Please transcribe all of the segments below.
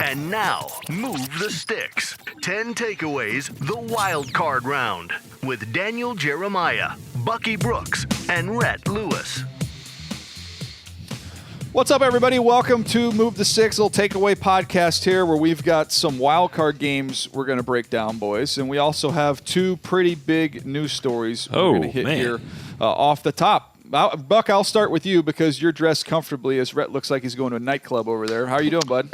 And now, Move the Sticks. 10 takeaways, the wild card round. With Daniel Jeremiah, Bucky Brooks, and Rhett Lewis. What's up, everybody? Welcome to Move the Sticks, little takeaway podcast here where we've got some wild card games we're going to break down, boys. And we also have two pretty big news stories we're going to hit here off the top. Buck, I'll start with you because you're dressed comfortably as Rhett looks like he's going to a nightclub over there. How are you doing, bud?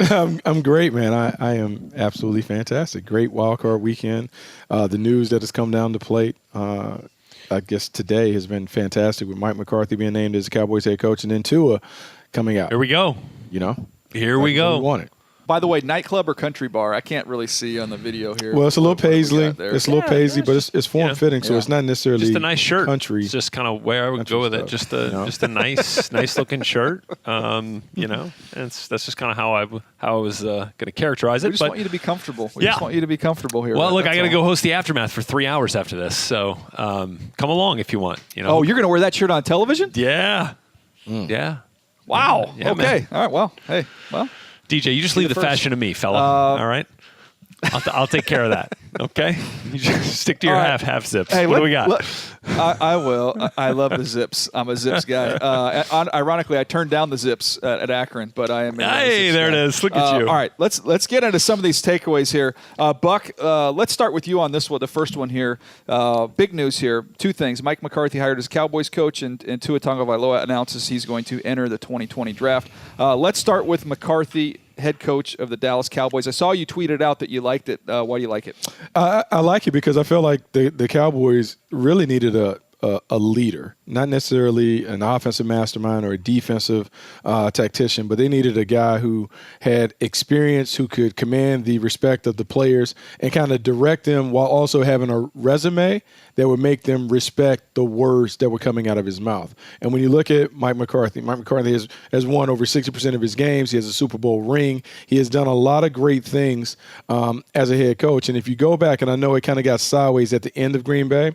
I'm great, man. I am absolutely fantastic. Great wildcard weekend. The news that has come down the plate, I guess today has been fantastic with Mike McCarthy being named as Cowboys head coach and then Tua coming out. Here we go. You know? Here we go. We want it. By the way, nightclub or country bar? I can't really see on the video here. Well, it's a little paisley. It's a little paisley, but it's form-fitting, so it's not necessarily just a nice shirt. Country. It's just kind of where I would go with stuff, it. Just a nice looking shirt. And that's just kind of how I was going to characterize it. We just want you to be comfortable. We just want you to be comfortable here. Well, look, I got to go host the Aftermath for 3 hours after this, so come along if you want. Oh, you're going to wear that shirt on television? Yeah. Yeah. Wow. Yeah, okay. man. All right. Well, hey. Well. DJ, you just leave the fashion to me, fella. All right? I'll take care of that. Okay? You just stick to your half zips. Hey, what do we got? I will. I love the zips. I'm a zips guy. Ironically, I turned down the zips at Akron, but I am. Hey, there it is. Look at you. All right, let's get into some of these takeaways here. Buck, let's start with you on this one. The first one here. Big news here. Two things. Mike McCarthy hired as Cowboys coach, and Tua Tagovailoa announces he's going to enter the 2020 draft. Let's start with McCarthy, head coach of the Dallas Cowboys. I saw you tweeted out that you liked it. Why do you like it? I like it because I feel like the Cowboys really needed a leader, not necessarily an offensive mastermind or a defensive tactician, but they needed a guy who had experience, who could command the respect of the players and kind of direct them while also having a resume that would make them respect the words that were coming out of his mouth. And when you look at Mike McCarthy has won over 60% of his games. He has a Super Bowl ring. He has done a lot of great things as a head coach. And if you go back, and I know it kind of got sideways at the end of Green Bay,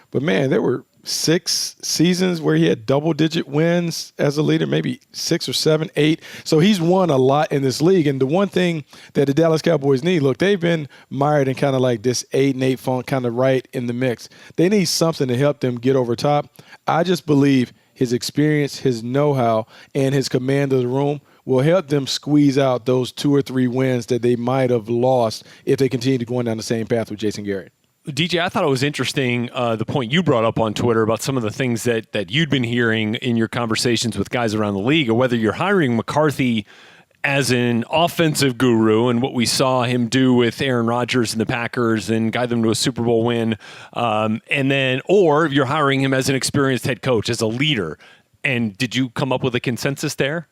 but, man, there were 6 seasons where he had double-digit wins as a leader, maybe 6 or 7, 8. So he's won a lot in this league. And the one thing that the Dallas Cowboys need, look, they've been mired in kind of like this 8-8 funk, kind of right in the mix. They need something to help them get over top. I just believe his experience, his know-how, and his command of the room will help them squeeze out those 2 or 3 wins that they might have lost if they continue to go down the same path with Jason Garrett. DJ, I thought it was interesting the point you brought up on Twitter about some of the things that you'd been hearing in your conversations with guys around the league, or whether you're hiring McCarthy as an offensive guru and what we saw him do with Aaron Rodgers and the Packers and guide them to a Super Bowl win, or you're hiring him as an experienced head coach, as a leader. And did you come up with a consensus there?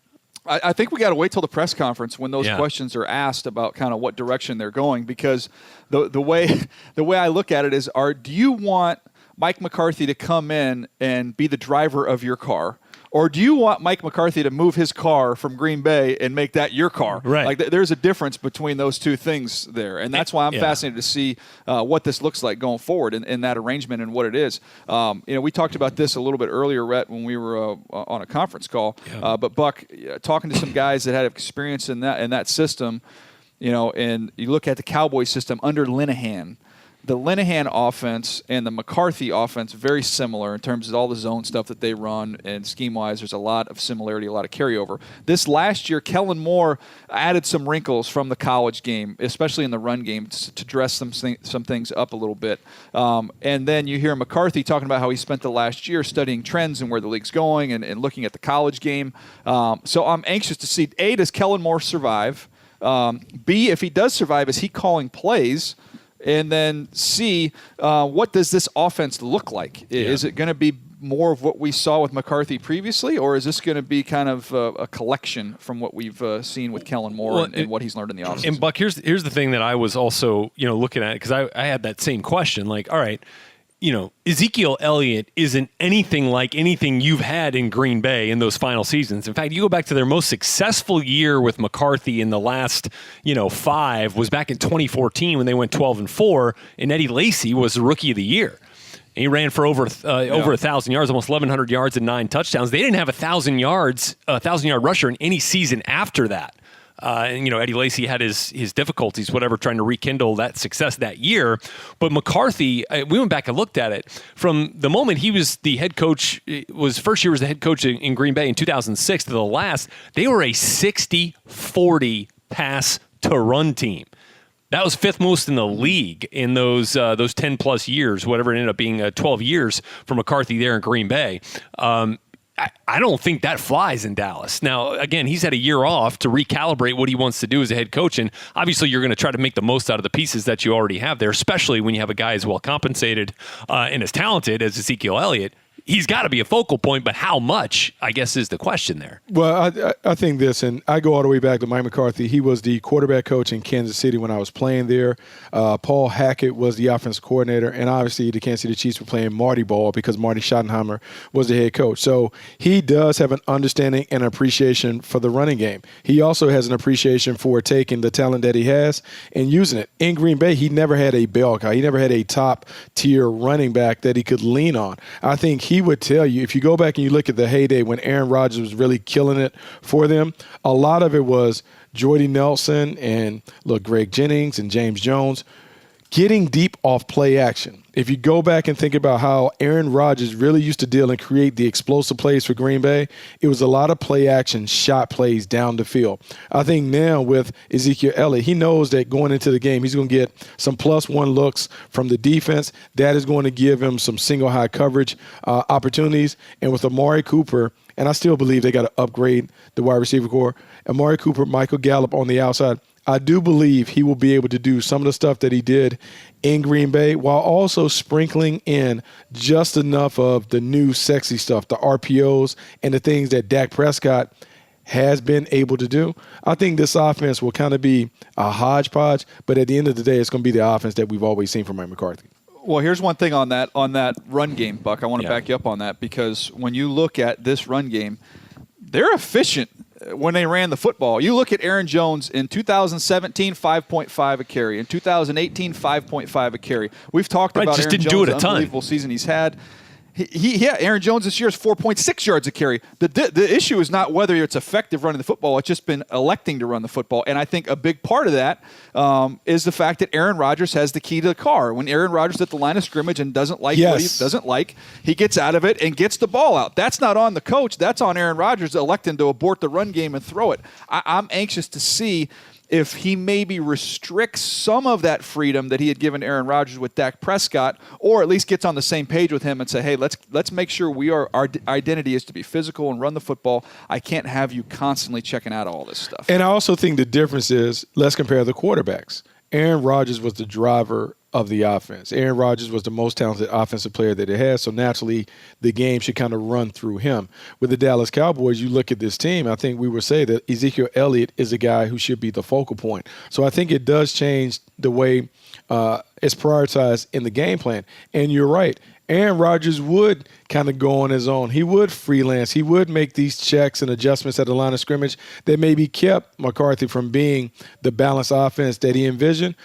I think we got to wait till the press conference when those questions are asked about kind of what direction they're going, because the way I look at it is, do you want Mike McCarthy to come in and be the driver of your car? Or do you want Mike McCarthy to move his car from Green Bay and make that your car? Right. Like there's a difference between those two things there. And that's why I'm fascinated to see what this looks like going forward in that arrangement and what it is. We talked about this a little bit earlier, Rhett, when we were on a conference call. Yeah. But Buck, talking to some guys that had experience in that system, and you look at the Cowboys system under Linehan. The Linehan offense and the McCarthy offense very similar in terms of all the zone stuff that they run, and scheme-wise there's a lot of similarity, a lot of carryover. This last year, Kellen Moore added some wrinkles from the college game, especially in the run game, to dress some things up a little bit. And then you hear McCarthy talking about how he spent the last year studying trends and where the league's going and looking at the college game. So I'm anxious to see, A, does Kellen Moore survive? B, if he does survive, is he calling plays? And then C, what does this offense look like? Is it going to be more of what we saw with McCarthy previously, or is this going to be kind of a collection from what we've seen with Kellen Moore and what he's learned in the offseason? And Buck, here's the thing that I was also looking at, because I had that same question. Like, all right, Ezekiel Elliott isn't anything like anything you've had in Green Bay in those final seasons. In fact, you go back to their most successful year with McCarthy in the last, 5 was back in 2014 when they went 12-4, and Eddie Lacy was the Rookie of the Year. And he ran for over 1,000 yards, almost 1,100 yards and 9 touchdowns. They didn't have 1,000 yards, 1,000-yard rusher in any season after that. And, Eddie Lacy had his difficulties, whatever, trying to rekindle that success that year. But McCarthy, we went back and looked at it. From the moment he was the head coach, first year was the head coach in Green Bay in 2006 to the last, they were a 60-40 pass to run team. That was fifth most in the league in those 10-plus years, whatever it ended up being, 12 years for McCarthy there in Green Bay. I don't think that flies in Dallas. Now, again, he's had a year off to recalibrate what he wants to do as a head coach, and obviously you're going to try to make the most out of the pieces that you already have there, especially when you have a guy as well compensated and as talented as Ezekiel Elliott. He's got to be a focal point, but how much, I guess, is the question there. Well, I think this, and I go all the way back to Mike McCarthy. He was the quarterback coach in Kansas City when I was playing there. Paul Hackett was the offensive coordinator, and obviously the Kansas City Chiefs were playing Marty ball because Marty Schottenheimer was the head coach. So he does have an understanding and appreciation for the running game. He also has an appreciation for taking the talent that he has and using it. In Green Bay, he never had a bell guy. He never had a top-tier running back that he could lean on. I think he would tell you, if you go back and you look at the heyday when Aaron Rodgers was really killing it for them, a lot of it was Jordy Nelson and Greg Jennings and James Jones getting deep off play action. If you go back and think about how Aaron Rodgers really used to deal and create the explosive plays for Green Bay, it was a lot of play action, shot plays down the field. I think now with Ezekiel Elliott, he knows that going into the game, he's going to get some +1 looks from the defense. That is going to give him some single high coverage opportunities. And with Amari Cooper, and I still believe they got to upgrade the wide receiver core, Amari Cooper, Michael Gallup on the outside, I do believe he will be able to do some of the stuff that he did in Green Bay while also sprinkling in just enough of the new sexy stuff, the RPOs and the things that Dak Prescott has been able to do. I think this offense will kind of be a hodgepodge, but at the end of the day, it's going to be the offense that we've always seen from Mike McCarthy. Well, here's one thing on that run game, Buck. I want to back you up on that because when you look at this run game, they're efficient when they ran the football. You look at Aaron Jones in 2017, 5.5 a carry. In 2018, 5.5 a carry. We've talked about just Aaron didn't Jones, do it a ton. Unbelievable season he's had. Aaron Jones this year is 4.6 yards a carry. The issue is not whether it's effective running the football. It's just been electing to run the football. And I think a big part of that is the fact that Aaron Rodgers has the key to the car. When Aaron Rodgers is at the line of scrimmage and doesn't like what he doesn't like, he gets out of it and gets the ball out. That's not on the coach. That's on Aaron Rodgers electing to abort the run game and throw it. I'm anxious to see if he maybe restricts some of that freedom that he had given Aaron Rodgers with Dak Prescott, or at least gets on the same page with him and say, hey, let's make sure our identity is to be physical and run the football. I can't have you constantly checking out all this stuff. And I also think the difference is, let's compare the quarterbacks. Aaron Rodgers was the driver of the offense. Aaron Rodgers was the most talented offensive player that they had, so naturally the game should kind of run through him. With the Dallas Cowboys, you look at this team, I think we would say that Ezekiel Elliott is a guy who should be the focal point. So I think it does change the way it's prioritized in the game plan. And you're right. Aaron Rodgers would kind of go on his own. He would freelance. He would make these checks and adjustments at the line of scrimmage that maybe kept McCarthy from being the balanced offense that he envisioned.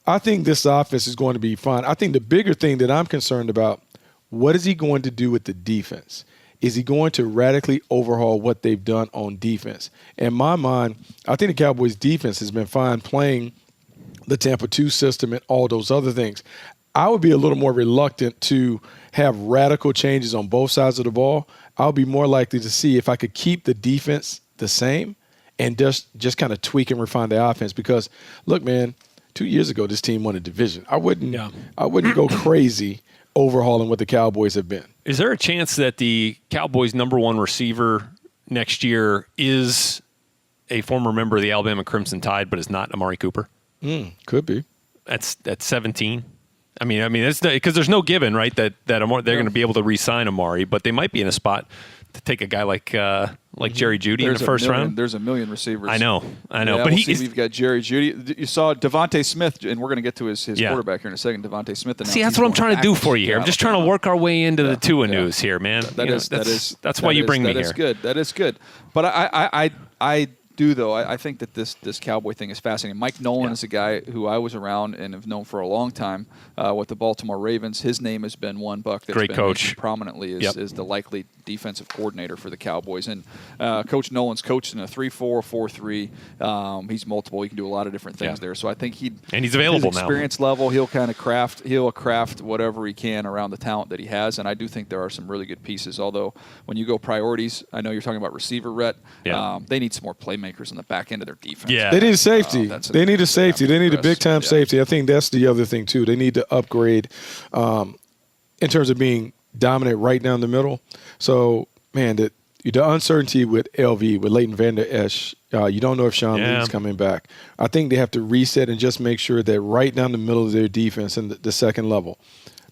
I think this offense is going to be fine. I think the bigger thing that I'm concerned about, what is he going to do with the defense? Is he going to radically overhaul what they've done on defense? In my mind, I think the Cowboys' defense has been fine playing the Tampa 2 system and all those other things. I would be a little more reluctant to have radical changes on both sides of the ball. I'll be more likely to see if I could keep the defense the same and just kind of tweak and refine the offense. Because, look, man, 2 years ago, this team won a division. I wouldn't go crazy overhauling what the Cowboys have been. Is there a chance that the Cowboys' number one receiver next year is a former member of the Alabama Crimson Tide, but is not Amari Cooper? Could be. That's 17. I mean, it's because there's no given, right? That they're going to be able to re-sign Amari, but they might be in a spot to take a guy like Jerry Jeudy in the first round. There's a million receivers. I know. Yeah, but we've got Jerry Jeudy. You saw Devontae Smith, and we're going to get to his quarterback here in a second. Devontae Smith. See, that's what I'm trying to do for you here. I'm just trying to work our way into the Tua news here, man. That's why you bring me here. That is good. That is good. But I do, though, I think that this Cowboy thing is fascinating. Mike Nolan is a guy who I was around and have known for a long time with the Baltimore Ravens. His name has been one, Buck, that's great been coach mentioned prominently is the likely defensive coordinator for the Cowboys. And Coach Nolan's coached in a 3-4, 4-3. He's multiple. He can do a lot of different things there. So I think he's available his experience level, he'll kind of craft whatever he can around the talent that he has. And I do think there are some really good pieces. Although when you go priorities, I know you're talking about receiver, Rhett. They need some more playmakers on the back end of their defense. Yeah. They need safety. They need a safety. They need a big-time safety. I think that's the other thing, too. They need to upgrade in terms of being dominant right down the middle. So, man, the uncertainty with LV, with Leighton Vander Esch, you don't know if Sean Lee's coming back. I think they have to reset and just make sure that right down the middle of their defense and the second level,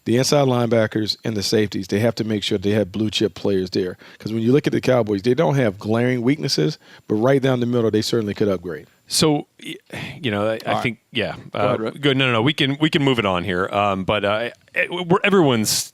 the inside linebackers and the safeties, they have to make sure they have blue-chip players there. Because when you look at the Cowboys, they don't have glaring weaknesses, but right down the middle, they certainly could upgrade. So, I think, good. No. We can move it on here. But everyone's,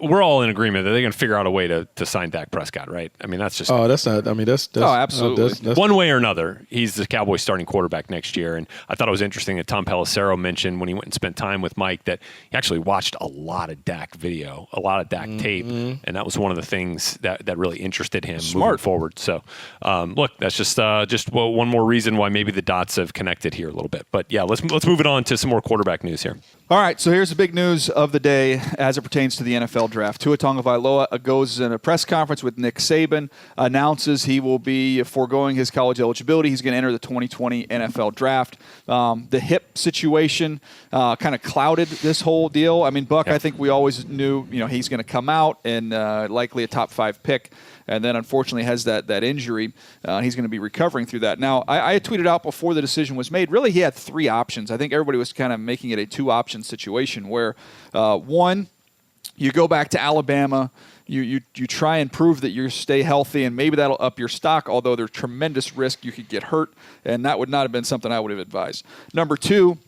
we're all in agreement that they're going to figure out a way to sign Dak Prescott, right? I mean, that's just. Oh, that's not. I mean, that's. absolutely. That's one way or another, he's the Cowboys starting quarterback next year. And I thought it was interesting that Tom Pelissero mentioned when he went and spent time with Mike that he actually watched a lot of Dak video, a lot of Dak tape. And that was one of the things that really interested him moving forward. So, look, that's just one more reason why maybe the dots have connected here a little bit. But, yeah, let's move it on to some more quarterback news here. All right, so here's the big news of the day as it pertains to the NFL draft. Tua Tagovailoa goes in a press conference with Nick Saban, announces he will be foregoing his college eligibility. He's going to enter the 2020 NFL draft. The hip situation kind of clouded this whole deal. I mean, Buck, I think we always knew, he's going to come out and likely a top 5 pick. And then, unfortunately, has that injury. He's going to be recovering through that. Now, I had tweeted out before the decision was made, really he had 3 options. I think everybody was kind of making it a 2-option situation where, one, you go back to Alabama, you try and prove that you stay healthy, and maybe that'll up your stock, although there's tremendous risk you could get hurt, and that would not have been something I would have advised. Number 2,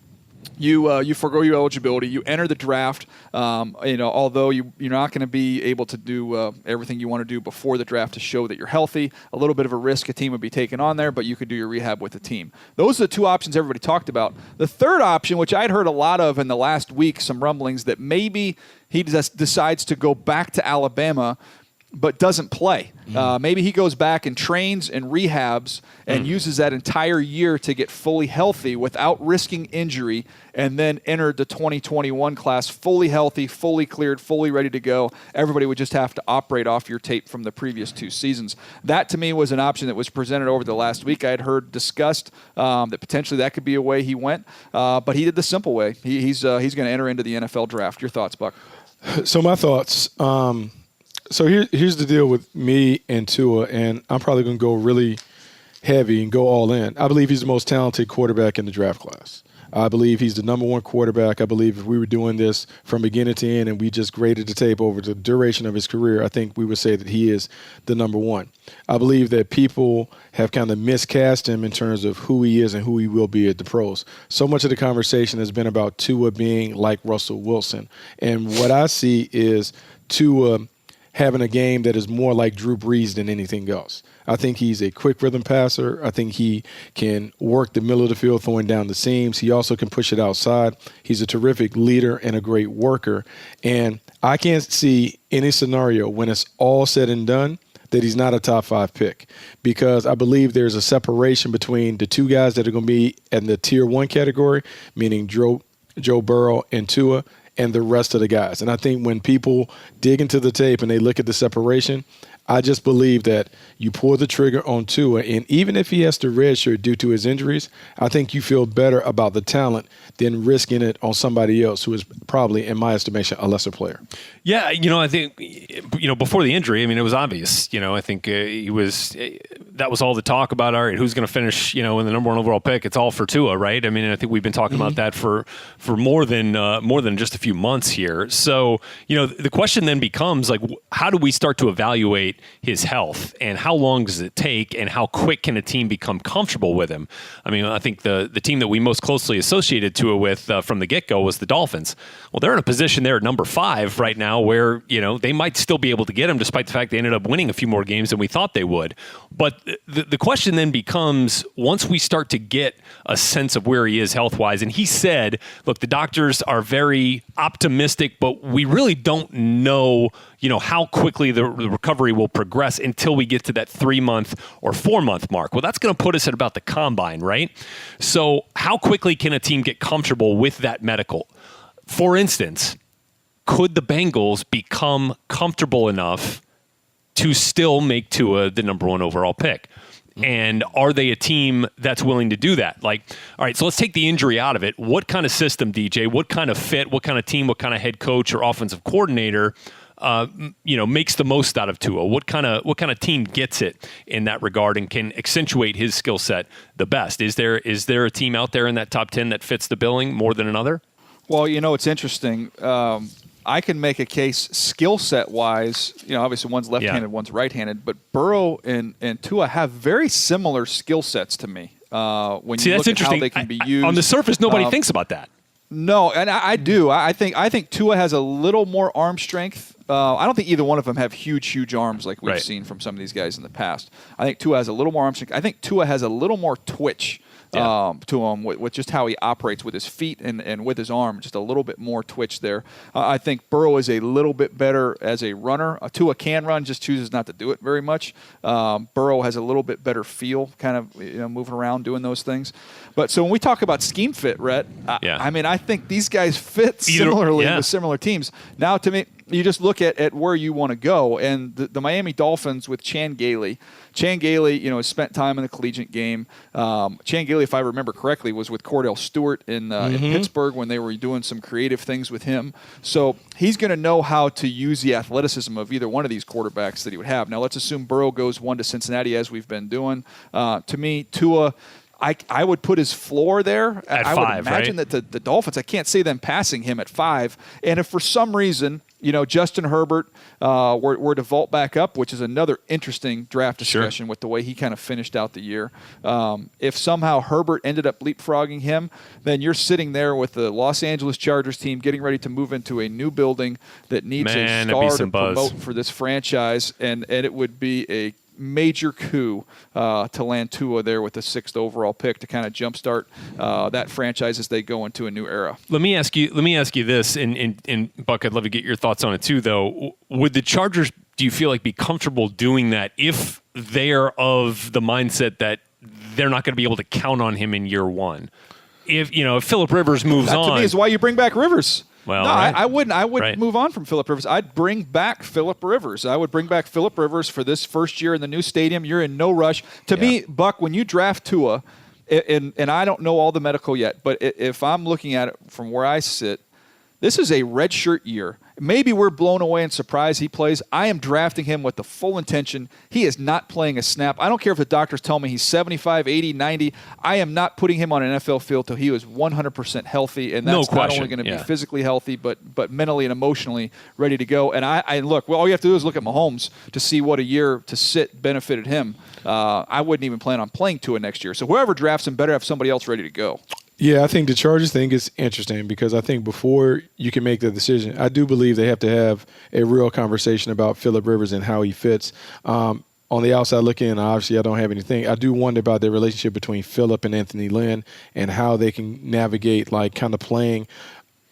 you forgo your eligibility. You enter the draft. Although you're not going to be able to do everything you want to do before the draft to show that you're healthy. A little bit of a risk a team would be taking on there, but you could do your rehab with the team. Those are the 2 options everybody talked about. The third option, which I'd heard a lot of in the last week, some rumblings that maybe he just decides to go back to Alabama but doesn't play. Maybe he goes back and trains and rehabs and uses that entire year to get fully healthy without risking injury, and then enter the 2021 class fully healthy, fully cleared, fully ready to go. Everybody would just have to operate off your tape from the previous 2 seasons. That, to me, was an option that was presented over the last week. I had heard discussed that potentially that could be a way he went, but he did the simple way. He's going to enter into the NFL draft. Your thoughts, Buck? So my thoughts. So here's the deal with me and Tua, and I'm probably going to go really heavy and go all in. I believe he's the most talented quarterback in the draft class. I believe he's the number 1 quarterback. I believe if we were doing this from beginning to end and we just graded the tape over the duration of his career, I think we would say that he is the number 1. I believe that people have kind of miscast him in terms of who he is and who he will be at the pros. So much of the conversation has been about Tua being like Russell Wilson. And what I see is Tua having a game that is more like Drew Brees than anything else. I think he's a quick rhythm passer. I think he can work the middle of the field, throwing down the seams. He also can push it outside. He's a terrific leader and a great worker. And I can't see any scenario when it's all said and done that he's not a top 5 pick, because I believe there's a separation between the 2 guys that are going to be in the tier 1 category, meaning Joe Burrow and Tua, and the rest of the guys. And I think when people dig into the tape and they look at the separation, I just believe that you pull the trigger on Tua, and even if he has to redshirt due to his injuries, I think you feel better about the talent than risking it on somebody else who is probably, in my estimation, a lesser player. Yeah, I think, before the injury, it was obvious. I think that was all the talk about, all right, who's going to finish, in the number 1 overall pick? It's all for Tua, right? I think we've been talking about that for more than just a few months here. So, the question then becomes, like, how do we start to evaluate his health, and how long does it take, and how quick can a team become comfortable with him? I mean, I think the team that we most closely associated Tua with from the get-go was the Dolphins. Well, they're in a position there at number 5 right now where, they might still be able to get him despite the fact they ended up winning a few more games than we thought they would. But the question then becomes, once we start to get a sense of where he is health-wise, and he said, look, the doctors are very optimistic, but we really don't know, how quickly the recovery will progress until we get to that 3-month or 4-month mark. Well, that's going to put us at about the combine, right? So how quickly can a team get comfortable with that medical? For instance, could the Bengals become comfortable enough to still make Tua the number 1 overall pick? And are they a team that's willing to do that? Like, all right, so let's take the injury out of it. What kind of system, DJ? What kind of fit? What kind of team? What kind of head coach or offensive coordinator, makes the most out of Tua? What kind of team gets it in that regard and can accentuate his skill set the best? Is there a team out there in that top 10 that fits the billing more than another? Well, it's interesting. I can make a case skill set wise. Obviously one's left-handed, one's right-handed, but Burrow and Tua have very similar skill sets to me. When you look at how they can be used on the surface, nobody thinks about that. No, and I do. I think Tua has a little more arm strength. I don't think either one of them have huge arms like we've seen from some of these guys in the past. I think Tua has a little more arm strength. I think Tua has a little more twitch to him with just how he operates with his feet and with his arm, just a little bit more twitch there. I think Burrow is a little bit better as a runner. Tua can run, just chooses not to do it very much. Burrow has a little bit better feel, kind of moving around, doing those things. But so when we talk about scheme fit, Rhett, I think these guys fit similarly with similar teams. Now, to me, you just look at where you want to go, and the Miami Dolphins with Chan Gailey. Chan Gailey, has spent time in the collegiate game. Chan Gailey, if I remember correctly, was with Cordell Stewart in Pittsburgh when they were doing some creative things with him. So he's going to know how to use the athleticism of either one of these quarterbacks that he would have. Now, let's assume Burrow goes 1 to Cincinnati, as we've been doing. To me, Tua, I would put his floor there. At I 5, would imagine right? that the Dolphins, I can't see them passing him at 5. And if for some reason, Justin Herbert were to vault back up, which is another interesting draft discussion with the way he kind of finished out the year. If somehow Herbert ended up leapfrogging him, then you're sitting there with the Los Angeles Chargers team getting ready to move into a new building that needs a star to promote for this franchise, and it would be a major coup to land Tua there with the 6th overall pick to kind of jumpstart that franchise as they go into a new era. Let me ask you this, and Buck, I'd love to get your thoughts on it too, though. Would the Chargers, do you feel like, be comfortable doing that if they're of the mindset that they're not going to be able to count on him in year 1? If Phillip Rivers moves on, to me is why you bring back Rivers. Well, no, right. I wouldn't move on from Phillip Rivers. I'd bring back Phillip Rivers. I would bring back Phillip Rivers for this first year in the new stadium. You're in no rush. To me, Buck, when you draft Tua, and I don't know all the medical yet, but if I'm looking at it from where I sit, this is a redshirt year. Maybe we're blown away and surprised he plays. I am drafting him with the full intention. He is not playing a snap. I don't care if the doctors tell me he's 75, 80, 90. I am not putting him on an NFL field till he was 100% healthy, and that's not only going to be physically healthy, but mentally and emotionally ready to go. And I look, all you have to do is look at Mahomes to see what a year to sit benefited him. I wouldn't even plan on playing Tua next year. So whoever drafts him better have somebody else ready to go. Yeah, I think the Chargers thing is interesting because I think before you can make the decision, I do believe they have to have a real conversation about Phillip Rivers and how he fits. On the outside looking in, obviously I don't have anything. I do wonder about the relationship between Phillip and Anthony Lynn and how they can navigate kind of playing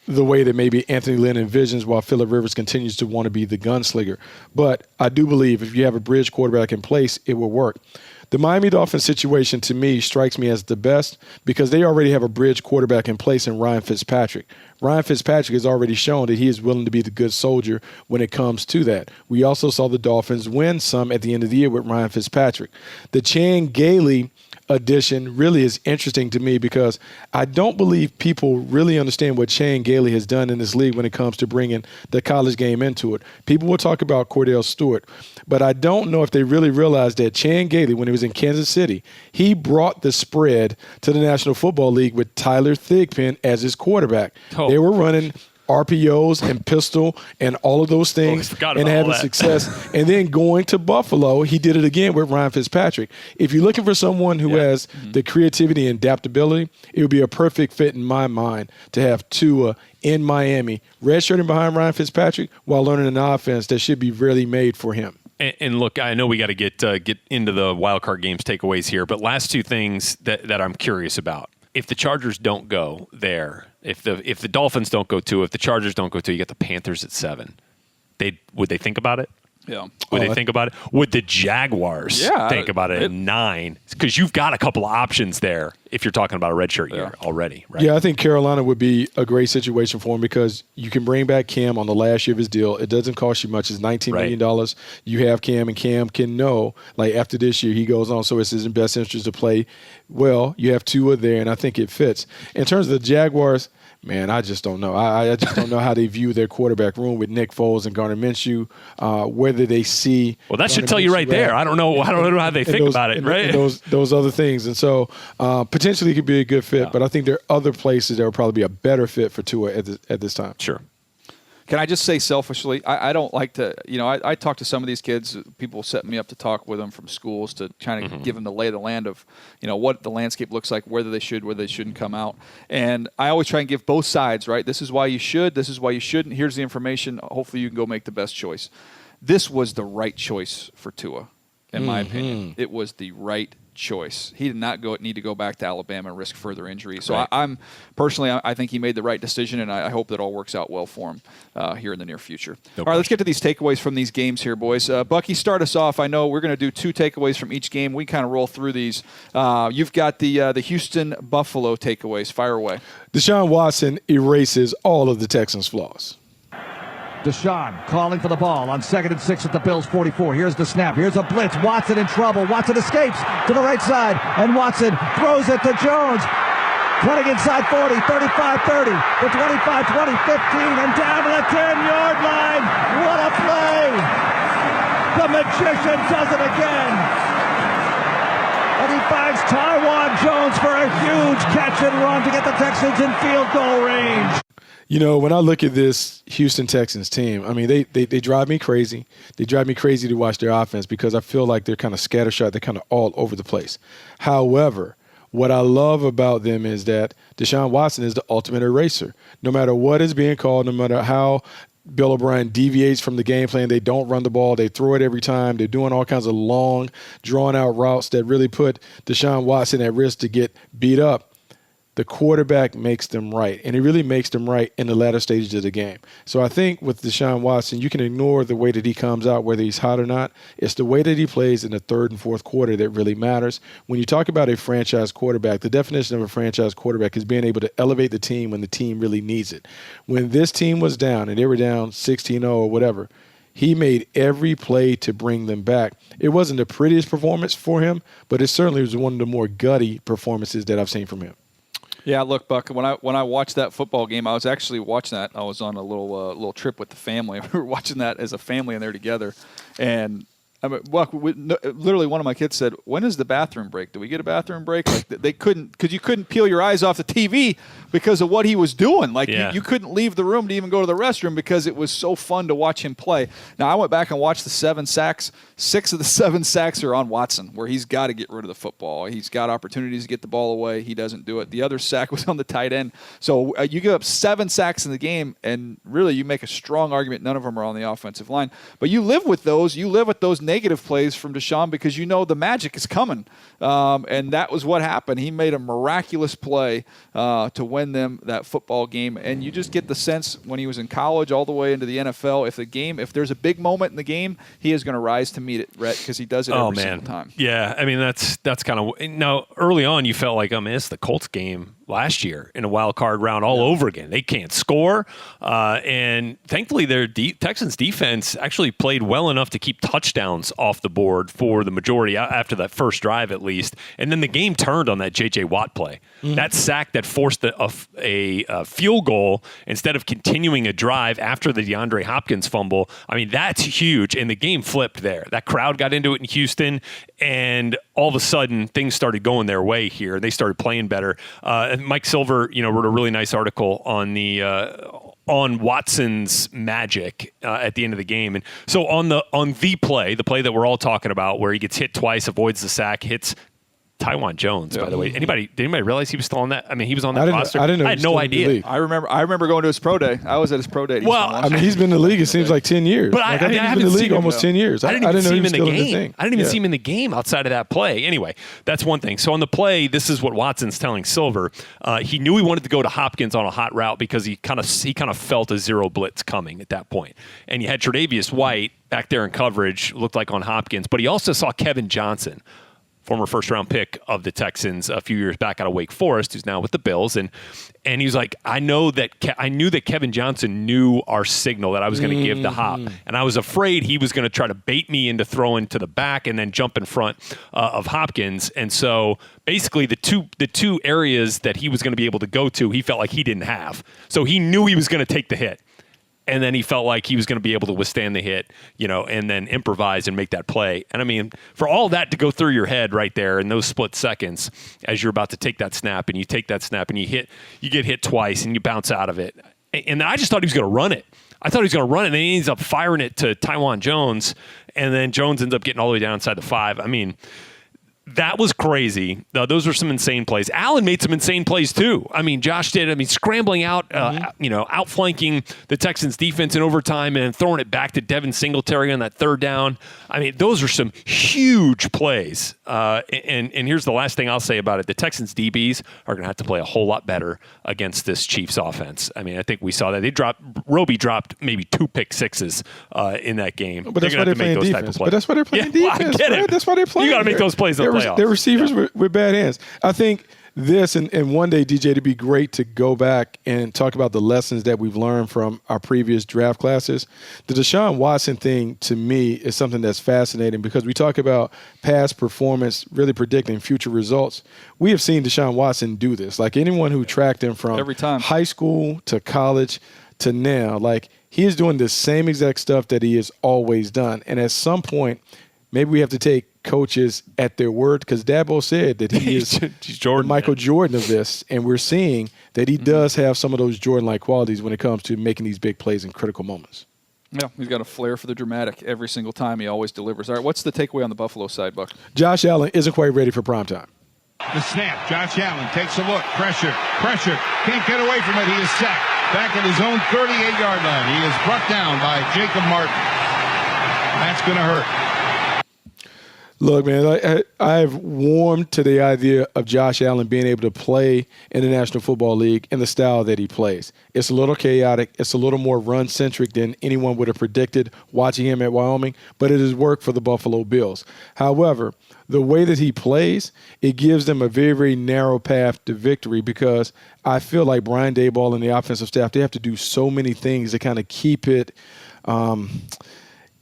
the way that maybe Anthony Lynn envisions while Phillip Rivers continues to want to be the gunslinger. But I do believe if you have a bridge quarterback in place, it will work. The Miami Dolphins situation, to me, strikes me as the best because they already have a bridge quarterback in place in Ryan Fitzpatrick. Ryan Fitzpatrick has already shown that he is willing to be the good soldier when it comes to that. We also saw the Dolphins win some at the end of the year with Ryan Fitzpatrick. The Chan Gailey addition really is interesting to me because I don't believe people really understand what Chan Gailey has done in this league when it comes to bringing the college game into it. People will talk about Cordell Stewart, but I don't know if they really realize that Chan Gailey, when he was in Kansas City, he brought the spread to the National Football League with Tyler Thigpen as his quarterback. They were running RPOs and pistol and all of those things and having success. And then going to Buffalo, he did it again with Ryan Fitzpatrick. If you're looking for someone who has the creativity and adaptability, it would be a perfect fit in my mind to have Tua in Miami, redshirting behind Ryan Fitzpatrick while learning an offense that should be really made for him. And look, I know we got to get into the wild card games takeaways here, but last two things that I'm curious about. If the Chargers don't go there, if the Dolphins don't go 2, if the Chargers don't go 2, you got the Panthers at 7. Would they think about it? Yeah. Would they think about it? Would the Jaguars think about it at 9? Because you've got a couple of options there if you're talking about a redshirt year already, right? Yeah, I think Carolina would be a great situation for him because you can bring back Cam on the last year of his deal. It doesn't cost you much. It's $19 million. You have Cam, and Cam can know, like, after this year he goes on, so it's his best interest to play well. You have Tua there, and I think it fits. In terms of the Jaguars, man, I just don't know. I just don't know how they view their quarterback room with Nick Foles and Gardner Minshew, whether they see. Well, that should tell you right there. I don't know how they think about it, right? And those other things. And so potentially it could be a good fit, but I think there are other places that would probably be a better fit for Tua at this time. Sure. Can I just say selfishly, I don't like to, I talk to some of these kids, people set me up to talk with them from schools to kind of give them the lay of the land of, what the landscape looks like, whether they shouldn't come out. And I always try and give both sides, right? This is why you should, this is why you shouldn't. Here's the information. Hopefully you can go make the best choice. This was the right choice for Tua, in my opinion. It was the right choice. He did not need to go back to Alabama and risk further injury. So I'm personally, I think he made the right decision, and I hope that all works out well for him here in the near future. All right, let's get to these takeaways from these games here, boys. Bucky, start us off. I know we're going to do 2 takeaways from each game. We kind of roll through these. You've got the Houston-Buffalo takeaways. Fire away. Deshaun Watson erases all of the Texans' flaws. Deshaun calling for the ball on 2nd and 6 at the Bills 44. Here's the snap. Here's a blitz. Watson in trouble. Watson escapes to the right side, and Watson throws it to Jones. Cutting inside 40, 35, 30, the 25, 20, 15, and down to the 10-yard line. What a play! The magician does it again. And he finds Taiwan Jones for a huge catch and run to get the Texans in field goal range. When I look at this Houston Texans team, I mean, they drive me crazy. They drive me crazy to watch their offense because I feel like they're kind of scattershot. They're kind of all over the place. However, what I love about them is that Deshaun Watson is the ultimate eraser. No matter what is being called, no matter how Bill O'Brien deviates from the game plan, they don't run the ball. They throw it every time. They're doing all kinds of long, drawn-out routes that really put Deshaun Watson at risk to get beat up. The quarterback makes them right, and he really makes them right in the latter stages of the game. So I think with Deshaun Watson, you can ignore the way that he comes out, whether he's hot or not. It's the way that he plays in the 3rd and 4th quarter that really matters. When you talk about a franchise quarterback, the definition of a franchise quarterback is being able to elevate the team when the team really needs it. When this team was down, and they were down 16-0 or whatever, he made every play to bring them back. It wasn't the prettiest performance for him, but it certainly was one of the more gutty performances that I've seen from him. Yeah, look, Buck, when I watched that football game, I was actually watching that. I was on a little trip with the family. We were watching that as a family and they're together. And I mean, Buck, literally one of my kids said, "When is the bathroom break? Do we get a bathroom break?" Like they couldn't, because you couldn't peel your eyes off the TV because of what he was doing. Like you couldn't leave the room to even go to the restroom because it was so fun to watch him play. Now I went back and watched the 7 sacks. 6 of the 7 sacks are on Watson, where he's got to get rid of the football. He's got opportunities to get the ball away. He doesn't do it. The other sack was on the tight end. So you give up 7 sacks in the game, and really you make a strong argument none of them are on the offensive line. But you live with those. You live with those negative plays from Deshaun because you know the magic is coming. And that was what happened. He made a miraculous play to win them that football game. And you just get the sense when he was in college all the way into the NFL, if there's a big moment in the game, he is going to rise to meet it, Rhett, because he does it every single time. Yeah, I mean, that's kind of – now, early on, you felt like, it's the Colts game last year in a wild card round all over again. They can't score. And thankfully, their Texans defense actually played well enough to keep touchdowns off the board for the majority after that first drive, at least. And then the game turned on that J.J. Watt play. Mm-hmm. That sack that forced a field goal instead of continuing a drive after the DeAndre Hopkins fumble. I mean, that's huge. And the game flipped there. That crowd got into it in Houston. And all of a sudden things started going their way here. They started playing better. Mike Silver, wrote a really nice article on on Watson's magic at the end of the game. And so on the play that we're all talking about, where he gets hit twice, avoids the sack, hits Taiwan Jones, by the way. Did anybody realize he was still on that? I mean, he was on that roster. I didn't know. I had no idea. I remember going to his pro day. I was at his pro day. Well, I mean, he's been in the league, it seems like 10 years. But I think he's been in the league almost 10 years. I didn't even see him in the game. I didn't even see him in the game outside of that play. Anyway, that's one thing. So on the play, this is what Watson's telling Silver. He knew he wanted to go to Hopkins on a hot route because he kind of felt a zero blitz coming at that point. And you had Tre'Davious White back there in coverage, looked like on Hopkins, but he also saw Kevin Johnson, former first-round pick of the Texans a few years back out of Wake Forest, who's now with the Bills, and he was like, I knew that Kevin Johnson knew our signal that I was going to give to Hop, and I was afraid he was going to try to bait me into throwing to the back and then jump in front of Hopkins, and so basically the two areas that he was going to be able to go to, he felt like he didn't have, so he knew he was going to take the hit. And then he felt like he was going to be able to withstand the hit, and then improvise and make that play. And I mean, for all that to go through your head right there in those split seconds as you're about to take that snap, and you take that snap and you get hit twice and you bounce out of it. And I just thought he was going to run it. I thought he was going to run it, and then he ends up firing it to Taiwan Jones, and then Jones ends up getting all the way down inside the 5. I mean, that was crazy. Those were some insane plays. Allen made some insane plays too. I mean, Josh did. I mean, scrambling out, outflanking the Texans defense in overtime and throwing it back to Devin Singletary on that third down. I mean, those are some huge plays. And here's the last thing I'll say about it. The Texans DBs are going to have to play a whole lot better against this Chiefs offense. I mean, I think we saw that. Roby dropped maybe 2 pick sixes in that game. But that's why they're playing defense. But that's why they're playing defense. I get it. That's why they're playing. You got to make those plays in the playoffs. They're receivers with bad hands. I think this, and one day, DJ, it'd be great to go back and talk about the lessons that we've learned from our previous draft classes. The Deshaun Watson thing, to me, is something that's fascinating because we talk about past performance, really predicting future results. We have seen Deshaun Watson do this. Like anyone who tracked him from every time, high school to college to now, like he is doing the same exact stuff that he has always done. And at some point, maybe we have to take coaches at their word, because Dabo said that he is Jordan, Michael Jordan of this, and we're seeing that he does have some of those Jordan-like qualities when it comes to making these big plays in critical moments. Yeah, he's got a flair for the dramatic every single time. He always delivers. All right, what's the takeaway on the Buffalo side, Buck? Josh Allen isn't quite ready for primetime. The snap. Josh Allen takes a look. Pressure. Can't get away from it. He is sacked. Back at his own 38-yard line. He is brought down by Jacob Martin. That's going to hurt. Look, man, I've warmed to the idea of Josh Allen being able to play in the National Football League in the style that he plays. It's a little chaotic. It's a little more run-centric than anyone would have predicted watching him at Wyoming, but it has worked for the Buffalo Bills. However, the way that he plays, it gives them a very, very narrow path to victory, because I feel like Brian Daboll and the offensive staff, they have to do so many things to kind of keep it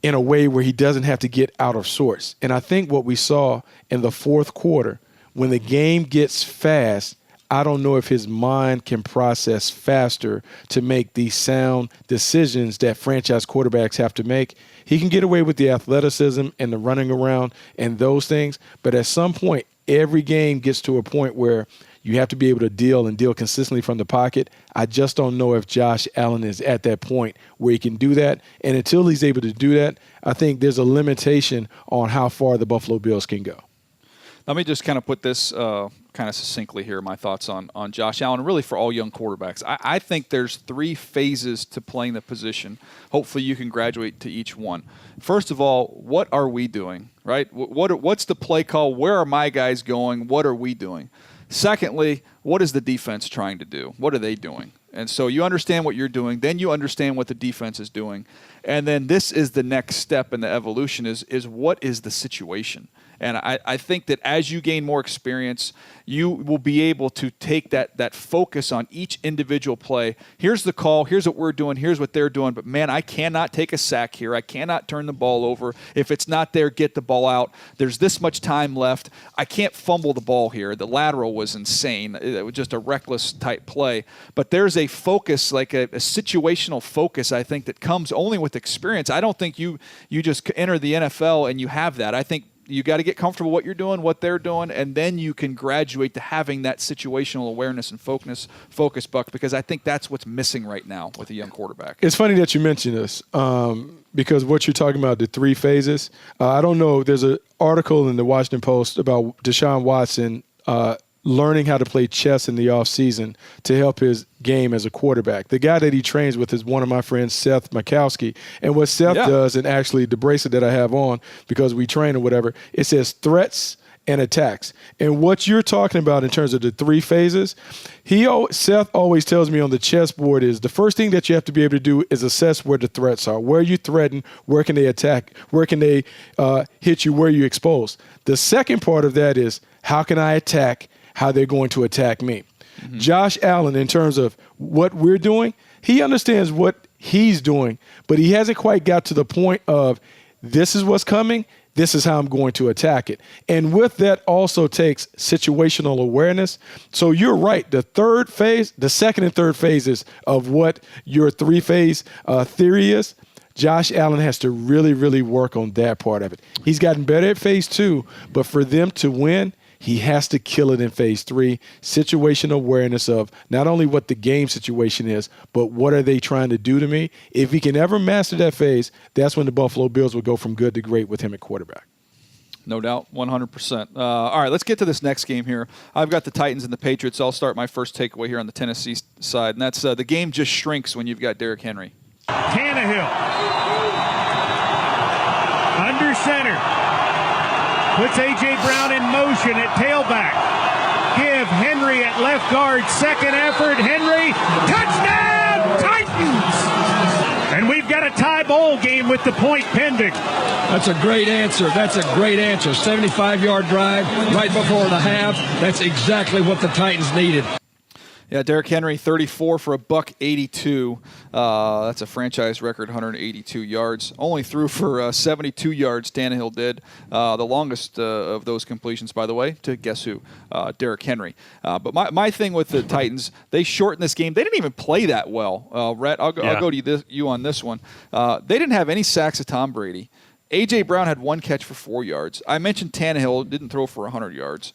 in a way where he doesn't have to get out of sorts. And I think what we saw in the fourth quarter, when the game gets fast, I don't know if his mind can process faster to make these sound decisions that franchise quarterbacks have to make. He can get away with the athleticism and the running around and those things, but at some point, every game gets to a point where you have to be able to deal consistently from the pocket. I just don't know if Josh Allen is at that point where he can do that. And until he's able to do that, I think there's a limitation on how far the Buffalo Bills can go. Let me just kind of put this kind of succinctly here, my thoughts on Josh Allen, really for all young quarterbacks. I think there's 3 phases to playing the position. Hopefully you can graduate to each one. First of all, what are we doing, right? What's the play call? Where are my guys going? What are we doing? Secondly, what is the defense trying to do? What are they doing? And so you understand what you're doing, then you understand what the defense is doing. And then this is the next step in the evolution is what is the situation? And I think that as you gain more experience, you will be able to take that focus on each individual play. Here's the call. Here's what we're doing. Here's what they're doing. But, man, I cannot take a sack here. I cannot turn the ball over. If it's not there, get the ball out. There's this much time left. I can't fumble the ball here. The lateral was insane. It was just a reckless type play. But there's a focus, like a situational focus, I think, that comes only with experience. I don't think you just enter the NFL and you have that. I think You got to get comfortable what you're doing, what they're doing, and then you can graduate to having that situational awareness and focus, Buck, because I think that's what's missing right now with a young quarterback. It's funny that you mentioned this because what you're talking about, the 3 phases, I don't know. There's an article in the Washington Post about Deshaun Watson learning how to play chess in the offseason to help his game as a quarterback. The guy that he trains with is one of my friends, Seth Mikowski. And what Seth does, and actually the bracelet that I have on, because we train or whatever, it says threats and attacks. And what you're talking about in terms of the 3 phases, Seth always tells me on the chessboard is the first thing that you have to be able to do is assess where the threats are. Where you threaten, where can they attack, where can they hit you, where you expose. The second part of that is how can I attack, how they're going to attack me. Mm-hmm. Josh Allen, in terms of what we're doing, he understands what he's doing, but he hasn't quite got to the point of this is what's coming, this is how I'm going to attack it. And with that also takes situational awareness. So you're right. The second and third phases of what your 3-phase theory is, Josh Allen has to really, really work on that part of it. He's gotten better at phase 2, but for them to win, he has to kill it in phase 3, situational awareness of not only what the game situation is, but what are they trying to do to me. If he can ever master that phase, that's when the Buffalo Bills will go from good to great with him at quarterback. No doubt, 100%. All right, let's get to this next game here. I've got the Titans and the Patriots. I'll start my first takeaway here on the Tennessee side, and that's the game just shrinks when you've got Derrick Henry. Tannehill under center. Puts A.J. Brown in motion at tailback. Give Henry at left guard. Second effort. Henry. Touchdown! Titans! And we've got a tie bowl game with the point pending. That's a great answer. 75-yard drive right before the half. That's exactly what the Titans needed. Yeah, Derrick Henry, 34 for $182. That's a franchise record, 182 yards. Only threw for 72 yards, Tannehill did. The longest of those completions, by the way, to guess who? Derrick Henry. But my thing with the Titans, they shortened this game. They didn't even play that well. Rhett, I'll go to you on this one. They didn't have any sacks of Tom Brady. A.J. Brown had 1 catch for 4 yards. I mentioned Tannehill didn't throw for 100 yards.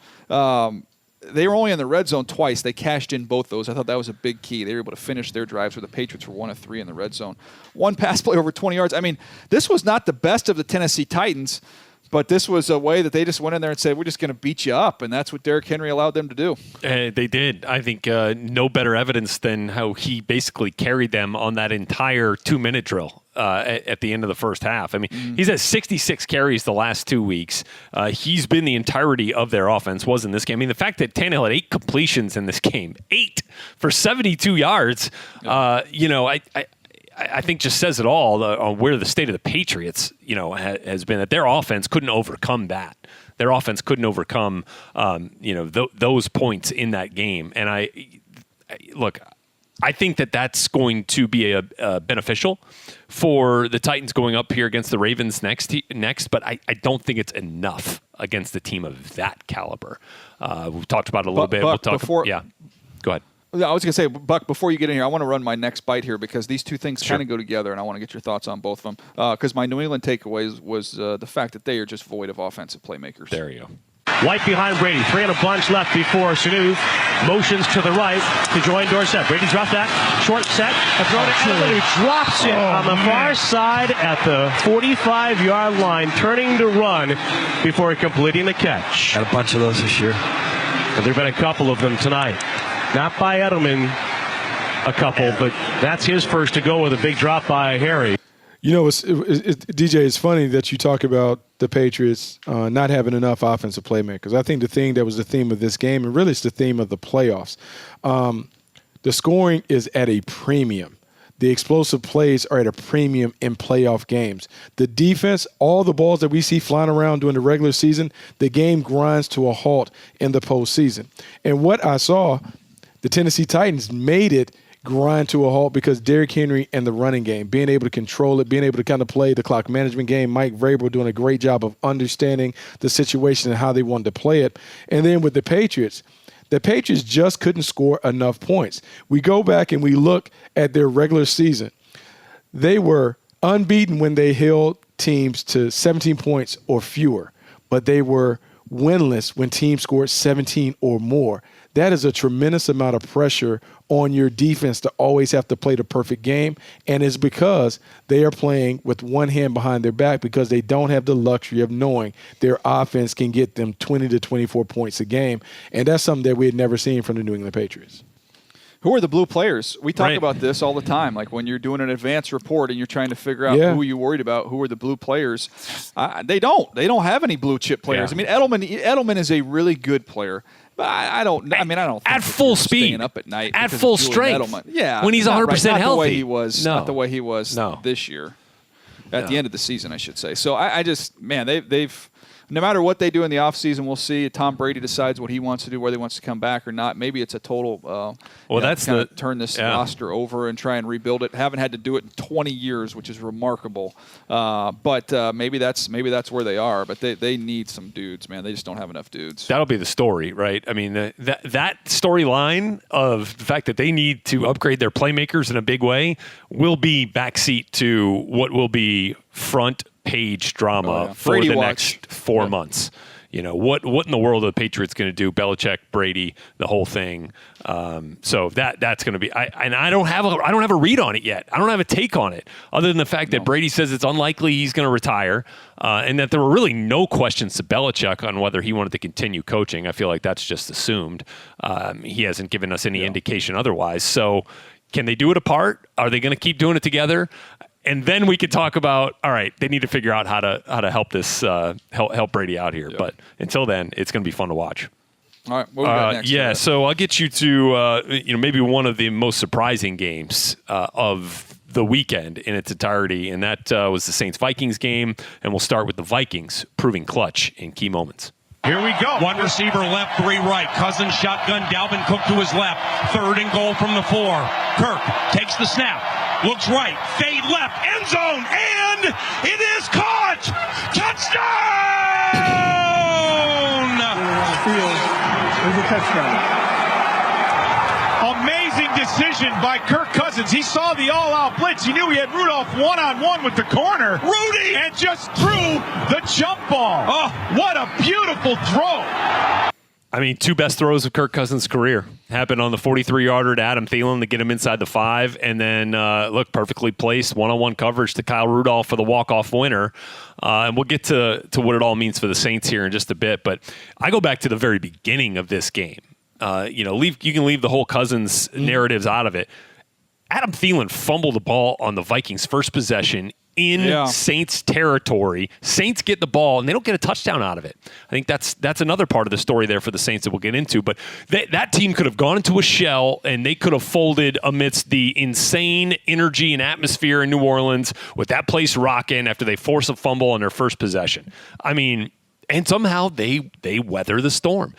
They were only in the red zone twice. They cashed in both those. I thought that was a big key. They were able to finish their drives where the Patriots were 1 of 3 in the red zone. 1 pass play over 20 yards. I mean, this was not the best of the Tennessee Titans, but this was a way that they just went in there and said, we're just going to beat you up, and that's what Derrick Henry allowed them to do. They did. I think no better evidence than how he basically carried them on that entire 2-minute drill. At the end of the first half. I mean, he's had 66 carries the last 2 weeks. He's been the entirety of their offense, was in this game. I mean, the fact that Tannehill had 8 completions in this game, 8 for 72 yards, I think just says it all on where the state of the Patriots, has been, that their offense couldn't overcome that. Their offense couldn't overcome, those points in that game. And I think that that's going to be beneficial for the Titans going up here against the Ravens next, but I don't think it's enough against a team of that caliber. We've talked about it a little bit. Buck, go ahead. I was going to say, Buck, before you get in here, I want to run my next bite here because these two things kind of go together, and I want to get your thoughts on both of them. Because my New England takeaway was the fact that they are just void of offensive playmakers. There you go. White behind Brady. 3 in a bunch left before Sanu motions to the right to join Dorsett. Brady dropped that. Short set. A throw to Edelman, who drops it on the far side at the 45-yard line, turning to run before completing the catch. Got a bunch of those this year. And there have been a couple of them tonight. Not by Edelman, a couple, but that's his first to go with a big drop by Harry. DJ, it's funny that you talk about the Patriots not having enough offensive playmakers. I think the thing that was the theme of this game, and really it's the theme of the playoffs, the scoring is at a premium. The explosive plays are at a premium in playoff games. The defense, all the balls that we see flying around during the regular season, the game grinds to a halt in the postseason. And what I saw, the Tennessee Titans made it grind to a halt because Derrick Henry and the running game, being able to control it, being able to kind of play the clock management game. Mike Vrabel doing a great job of understanding the situation and how they wanted to play it. And then with the Patriots just couldn't score enough points. We go back and we look at their regular season. They were unbeaten when they held teams to 17 points or fewer. but they were winless when teams scored 17 or more. That is a tremendous amount of pressure on your defense to always have to play the perfect game, and it's because they are playing with one hand behind their back because they don't have the luxury of knowing their offense can get them 20 to 24 points a game, and that's something that we had never seen from the New England Patriots. Who are the blue players? We talk Right. about this all the time. Like when you're doing an advanced report and you're trying to figure out who you're worried about, who are the blue players. They don't have any blue chip players. Yeah. I mean, Edelman is a really good player. But I don't think at full speed, staying up at night at because full of Julian strength. Edelman. Yeah, when he's 100% not healthy. The way he was, No. Not the way he was No. this year. At the end of the season, I should say. So I just, man, they've no matter what they do in the offseason, we'll see. Tom Brady decides what he wants to do, whether he wants to come back or not. Maybe it's a total turn this roster over and try and rebuild it. Haven't had to do it in 20 years, which is remarkable. But maybe that's where they are. But they need some dudes, man. They just don't have enough dudes. That'll be the story, right? I mean, that storyline of the fact that they need to upgrade their playmakers in a big way will be backseat to what will be front page drama for Brady the watch. next 4 months. You know, what in the world are the Patriots going to do? Belichick, Brady, the whole thing. So that's going to be. I don't have a read on it yet. I don't have a take on it, other than the fact that Brady says it's unlikely he's going to retire, and that there were really no questions to Belichick on whether he wanted to continue coaching. I feel like that's just assumed. He hasn't given us any indication otherwise. So, can they do it apart? Are they going to keep doing it together? And then we could talk about, all right, they need to figure out how to help this help Brady out here. But until then, it's going to be fun to watch. All right, what we got next? Yeah, so I'll get you to maybe one of the most surprising games of the weekend in its entirety, and that was the Saints-Vikings game. And we'll start with the Vikings proving clutch in key moments. Here we go. One receiver left, three right. Cousins shotgun. Dalvin Cook to his left. 3rd and goal from the 4. Kirk takes the snap. Looks right. Fade left. End zone. And it is caught. Touchdown! There's a touchdown. Amazing decision by Kirk Cousins. He saw the all-out blitz. He knew he had Rudolph one-on-one with the corner. Rudy! And just threw the jump ball. Oh, what a beautiful throw. I mean, 2 best throws of Kirk Cousins' career happened on the 43-yarder to Adam Thielen to get him inside the 5, and then, perfectly placed one-on-one coverage to Kyle Rudolph for the walk-off winner. And we'll get to what it all means for the Saints here in just a bit. But I go back to the very beginning of this game. You can leave the whole Cousins narratives out of it. Adam Thielen fumbled the ball on the Vikings' first possession in Saints territory. Saints get the ball, and they don't get a touchdown out of it. I think that's another part of the story there for the Saints that we'll get into. But that team could have gone into a shell, and they could have folded amidst the insane energy and atmosphere in New Orleans with that place rocking after they force a fumble on their first possession. I mean, and somehow they weather the storm.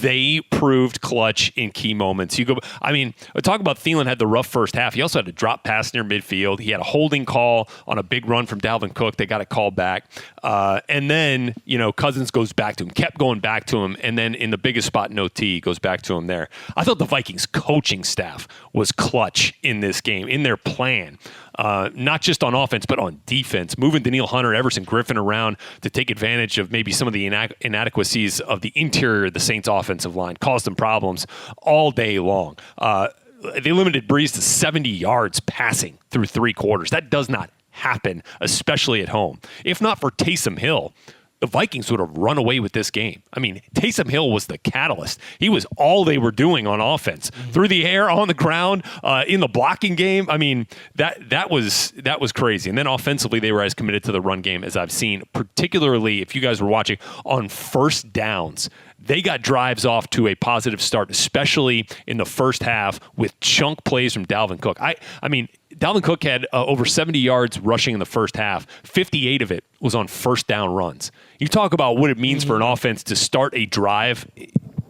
They proved clutch in key moments. Talk about Thielen had the rough first half. He also had a drop pass near midfield. He had a holding call on a big run from Dalvin Cook. They got it called back. And then, Cousins goes back to him, kept going back to him. And then in the biggest spot in OT, goes back to him there. I thought the Vikings coaching staff was clutch in this game, in their plan. Not just on offense, but on defense, moving Danielle Hunter, Everson Griffin around to take advantage of maybe some of the inadequacies of the interior of the Saints offensive line, caused them problems all day long. They limited Breeze to 70 yards passing through 3 quarters. That does not happen, especially at home. If not for Taysom Hill, the Vikings would have run away with this game. I mean, Taysom Hill was the catalyst. He was all they were doing on offense. Through the air, on the ground, in the blocking game. I mean, that was crazy. And then offensively, they were as committed to the run game as I've seen, particularly if you guys were watching on first downs. They got drives off to a positive start, especially in the first half with chunk plays from Dalvin Cook. I mean, Dalvin Cook had over 70 yards rushing in the first half. 58 of it was on first down runs. You talk about what it means for an offense to start a drive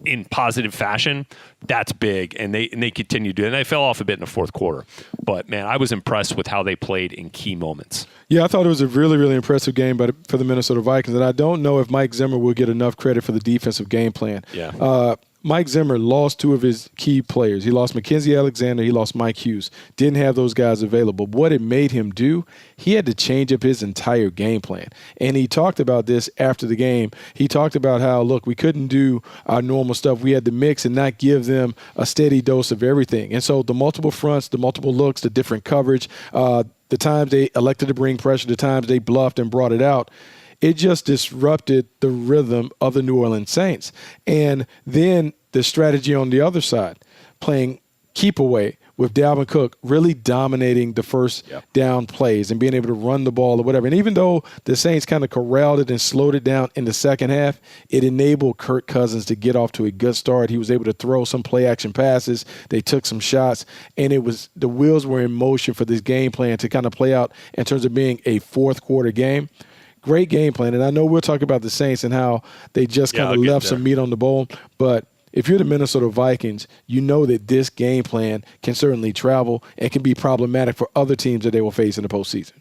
in positive fashion. That's big, and they continue to do it. And they fell off a bit in the fourth quarter. But, man, I was impressed with how they played in key moments. Yeah, I thought it was a really, really impressive game for the Minnesota Vikings. And I don't know if Mike Zimmer will get enough credit for the defensive game plan. Yeah. Mike Zimmer lost two of his key players. He lost Mackenzie Alexander. He lost Mike Hughes. Didn't have those guys available. What it made him do, he had to change up his entire game plan. And he talked about this after the game. He talked about how, look, we couldn't do our normal stuff. We had to mix and not give them a steady dose of everything. And so the multiple fronts, the multiple looks, the different coverage, the times they elected to bring pressure, the times they bluffed and brought it out, it just disrupted the rhythm of the New Orleans Saints. And then the strategy on the other side, playing keep away with Dalvin Cook really dominating the first down plays and being able to run the ball or whatever. And even though the Saints kind of corralled it and slowed it down in the second half, it enabled Kirk Cousins to get off to a good start. He was able to throw some play action passes. They took some shots, and the wheels were in motion for this game plan to kind of play out in terms of being a fourth quarter game. Great game plan. And I know we'll talk about the Saints and how they just kind of left some meat on the bone, but if you're the Minnesota Vikings, you know that this game plan can certainly travel and can be problematic for other teams that they will face in the postseason.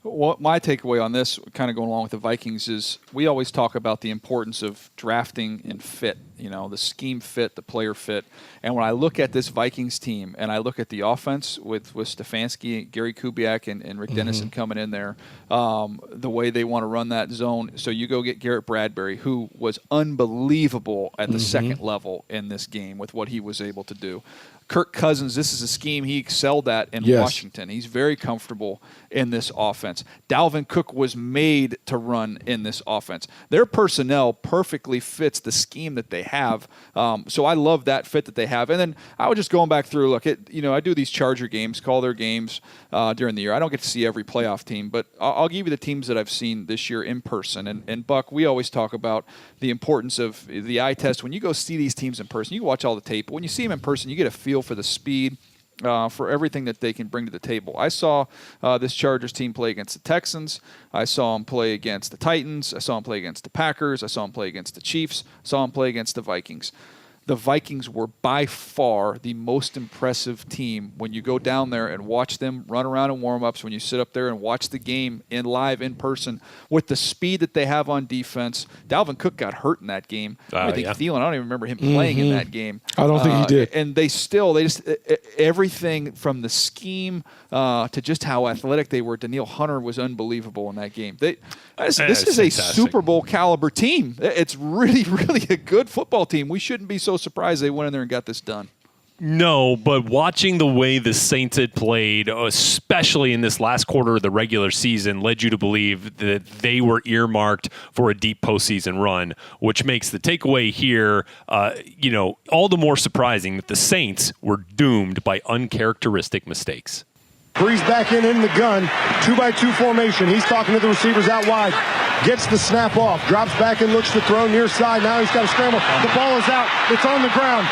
Well, my takeaway on this, kind of going along with the Vikings, is we always talk about the importance of drafting and fit, the scheme fit, the player fit. And when I look at this Vikings team and I look at the offense with Stefanski, Gary Kubiak, and Rick Dennison coming in there, the way they want to run that zone. So you go get Garrett Bradbury, who was unbelievable at the second level in this game with what he was able to do. Kirk Cousins, this is a scheme he excelled at in Washington. He's very comfortable in this offense. Dalvin Cook was made to run in this offense. Their personnel perfectly fits the scheme that they have. So I love that fit that they have. And then I was just going back through, look, I do these Charger games, call their games during the year. I don't get to see every playoff team, but I'll give you the teams that I've seen this year in person. And Buck, we always talk about the importance of the eye test. When you go see these teams in person, you watch all the tape. But when you see them in person, you get a feel for the speed, for everything that they can bring to the table. I saw this Chargers team play against the Texans. I saw them play against the Titans. I saw them play against the Packers. I saw them play against the Chiefs. I saw them play against the Vikings. The Vikings were by far the most impressive team when you go down there and watch them run around in warm-ups, when you sit up there and watch the game live in person with the speed that they have on defense. Dalvin Cook got hurt in that game. I think Thielen, I don't even remember him playing in that game. I don't think he did. And they just everything from the scheme to just how athletic they were. Danielle Hunter was unbelievable in that game. This is a Super Bowl caliber team. It's really, really a good football team. We shouldn't be so surprised they went in there and got this done. No, but watching the way the Saints had played, especially in this last quarter of the regular season, led you to believe that they were earmarked for a deep postseason run, which makes the takeaway here, all the more surprising that the Saints were doomed by uncharacteristic mistakes. Breeze back in the gun, 2-by-2 formation. He's talking to the receivers out wide. Gets the snap off, drops back and looks to throw near side. Now he's got to scramble. The ball is out. It's on the ground.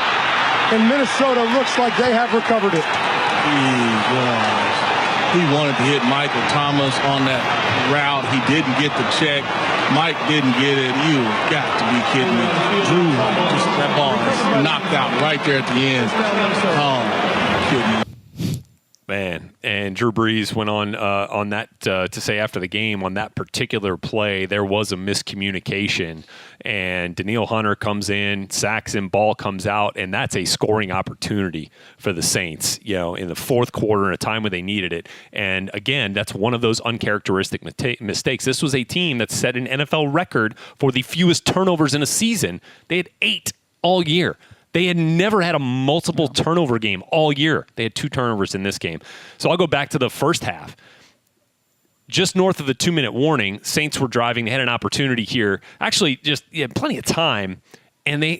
And Minnesota looks like they have recovered it. He wanted to hit Michael Thomas on that route. He didn't get the check. Mike didn't get it. You got to be kidding me. Drew, that ball is knocked out right there at the end. Oh, kidding me. Man, and Drew Brees went on that to say after the game, on that particular play, there was a miscommunication, and Danielle Hunter comes in, sacks him, ball comes out, and that's a scoring opportunity for the Saints, in the fourth quarter in a time when they needed it. And again, that's one of those uncharacteristic mistakes. This was a team that set an NFL record for the fewest turnovers in a season. They had 8 all year. They had never had a multiple turnover game all year. They had 2 turnovers in this game. So I'll go back to the first half. Just north of the 2-minute warning, Saints were driving. They had an opportunity here. Actually, plenty of time. And they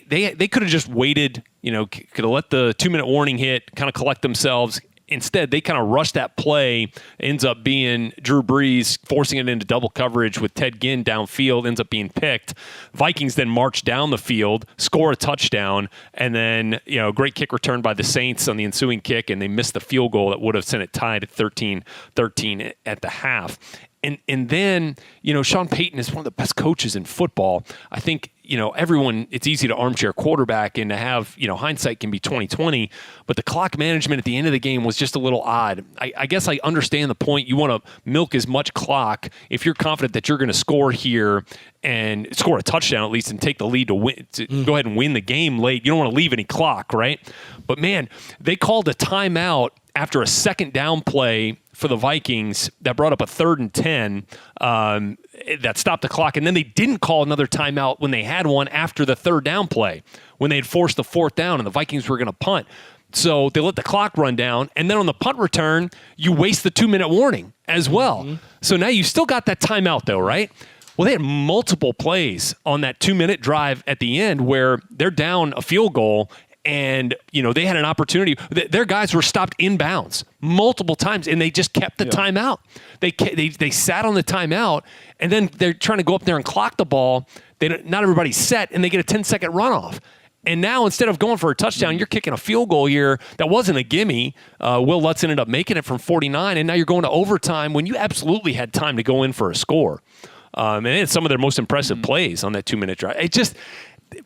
could have just waited, could have let the 2-minute warning hit, kind of collect themselves. Instead, they kind of rushed that play. Ends up being Drew Brees forcing it into double coverage with Ted Ginn downfield, ends up being picked. Vikings then march down the field, score a touchdown, and then, great kick return by the Saints on the ensuing kick, and they missed the field goal that would have sent it tied at 13-13 at the half. And then, Sean Payton is one of the best coaches in football. I think, everyone, it's easy to armchair quarterback and to have, hindsight can be 20/20, but the clock management at the end of the game was just a little odd. I guess I understand the point. You want to milk as much clock if you're confident that you're going to score here and score a touchdown at least and take the lead to win, go ahead and win the game late. You don't want to leave any clock, right? But man, they called a timeout after a second down play for the Vikings that brought up a 3rd and 10 that stopped the clock. And then they didn't call another timeout when they had one after the 3rd down play, when they had forced the 4th down and the Vikings were going to punt. So they let the clock run down. And then on the punt return, you waste the 2-minute warning as well. Mm-hmm. So now you still got that timeout though, right? Well, they had multiple plays on that 2-minute drive at the end where they're down a field goal and, they had an opportunity. Their guys were stopped inbounds multiple times, and they just kept the timeout. They sat on the timeout, and then they're trying to go up there and clock the ball. Not everybody's set, and they get a 10-second runoff. And now instead of going for a touchdown, you're kicking a field goal here that wasn't a gimme. Will Lutz ended up making it from 49, and now you're going to overtime when you absolutely had time to go in for a score. And they had some of their most impressive plays on that 2-minute drive.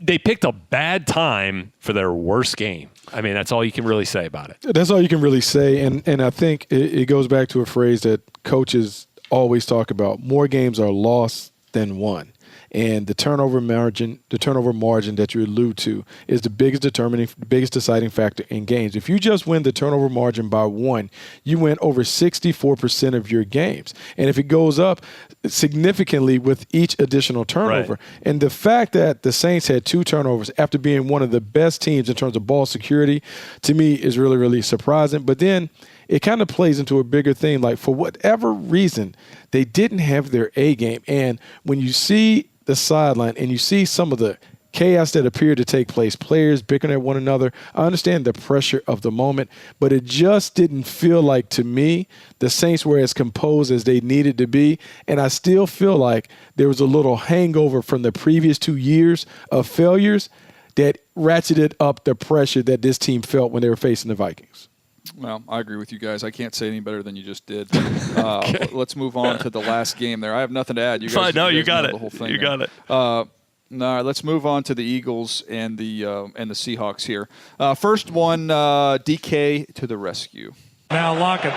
They picked a bad time for their worst game. I mean, that's all you can really say about it. That's all you can really say. And I think it goes back to a phrase that coaches always talk about. More games are lost than won. And the turnover margin that you allude to is the biggest deciding factor in games. If you just win the turnover margin by 1, you win over 64% of your games. And if it goes up significantly with each additional turnover. Right. And the fact that the Saints had 2 turnovers after being one of the best teams in terms of ball security, to me, is really, really surprising. But then it kind of plays into a bigger thing. Like, for whatever reason, they didn't have their A game. And when you see the sideline and you see some of the chaos that appeared to take place, players bickering at one another, I understand the pressure of the moment, but it just didn't feel like, to me, the Saints were as composed as they needed to be. And I still feel like there was a little hangover from the previous 2 years of failures that ratcheted up the pressure that this team felt when they were facing the Vikings. Well, I agree with you guys. I can't say any better than you just did. Okay. Let's move on to the last game there. I have nothing to add. You guys, you got it. The whole thing you got it. All right, let's move on to the Eagles and the Seahawks here. First one, DK to the rescue. Now Lockett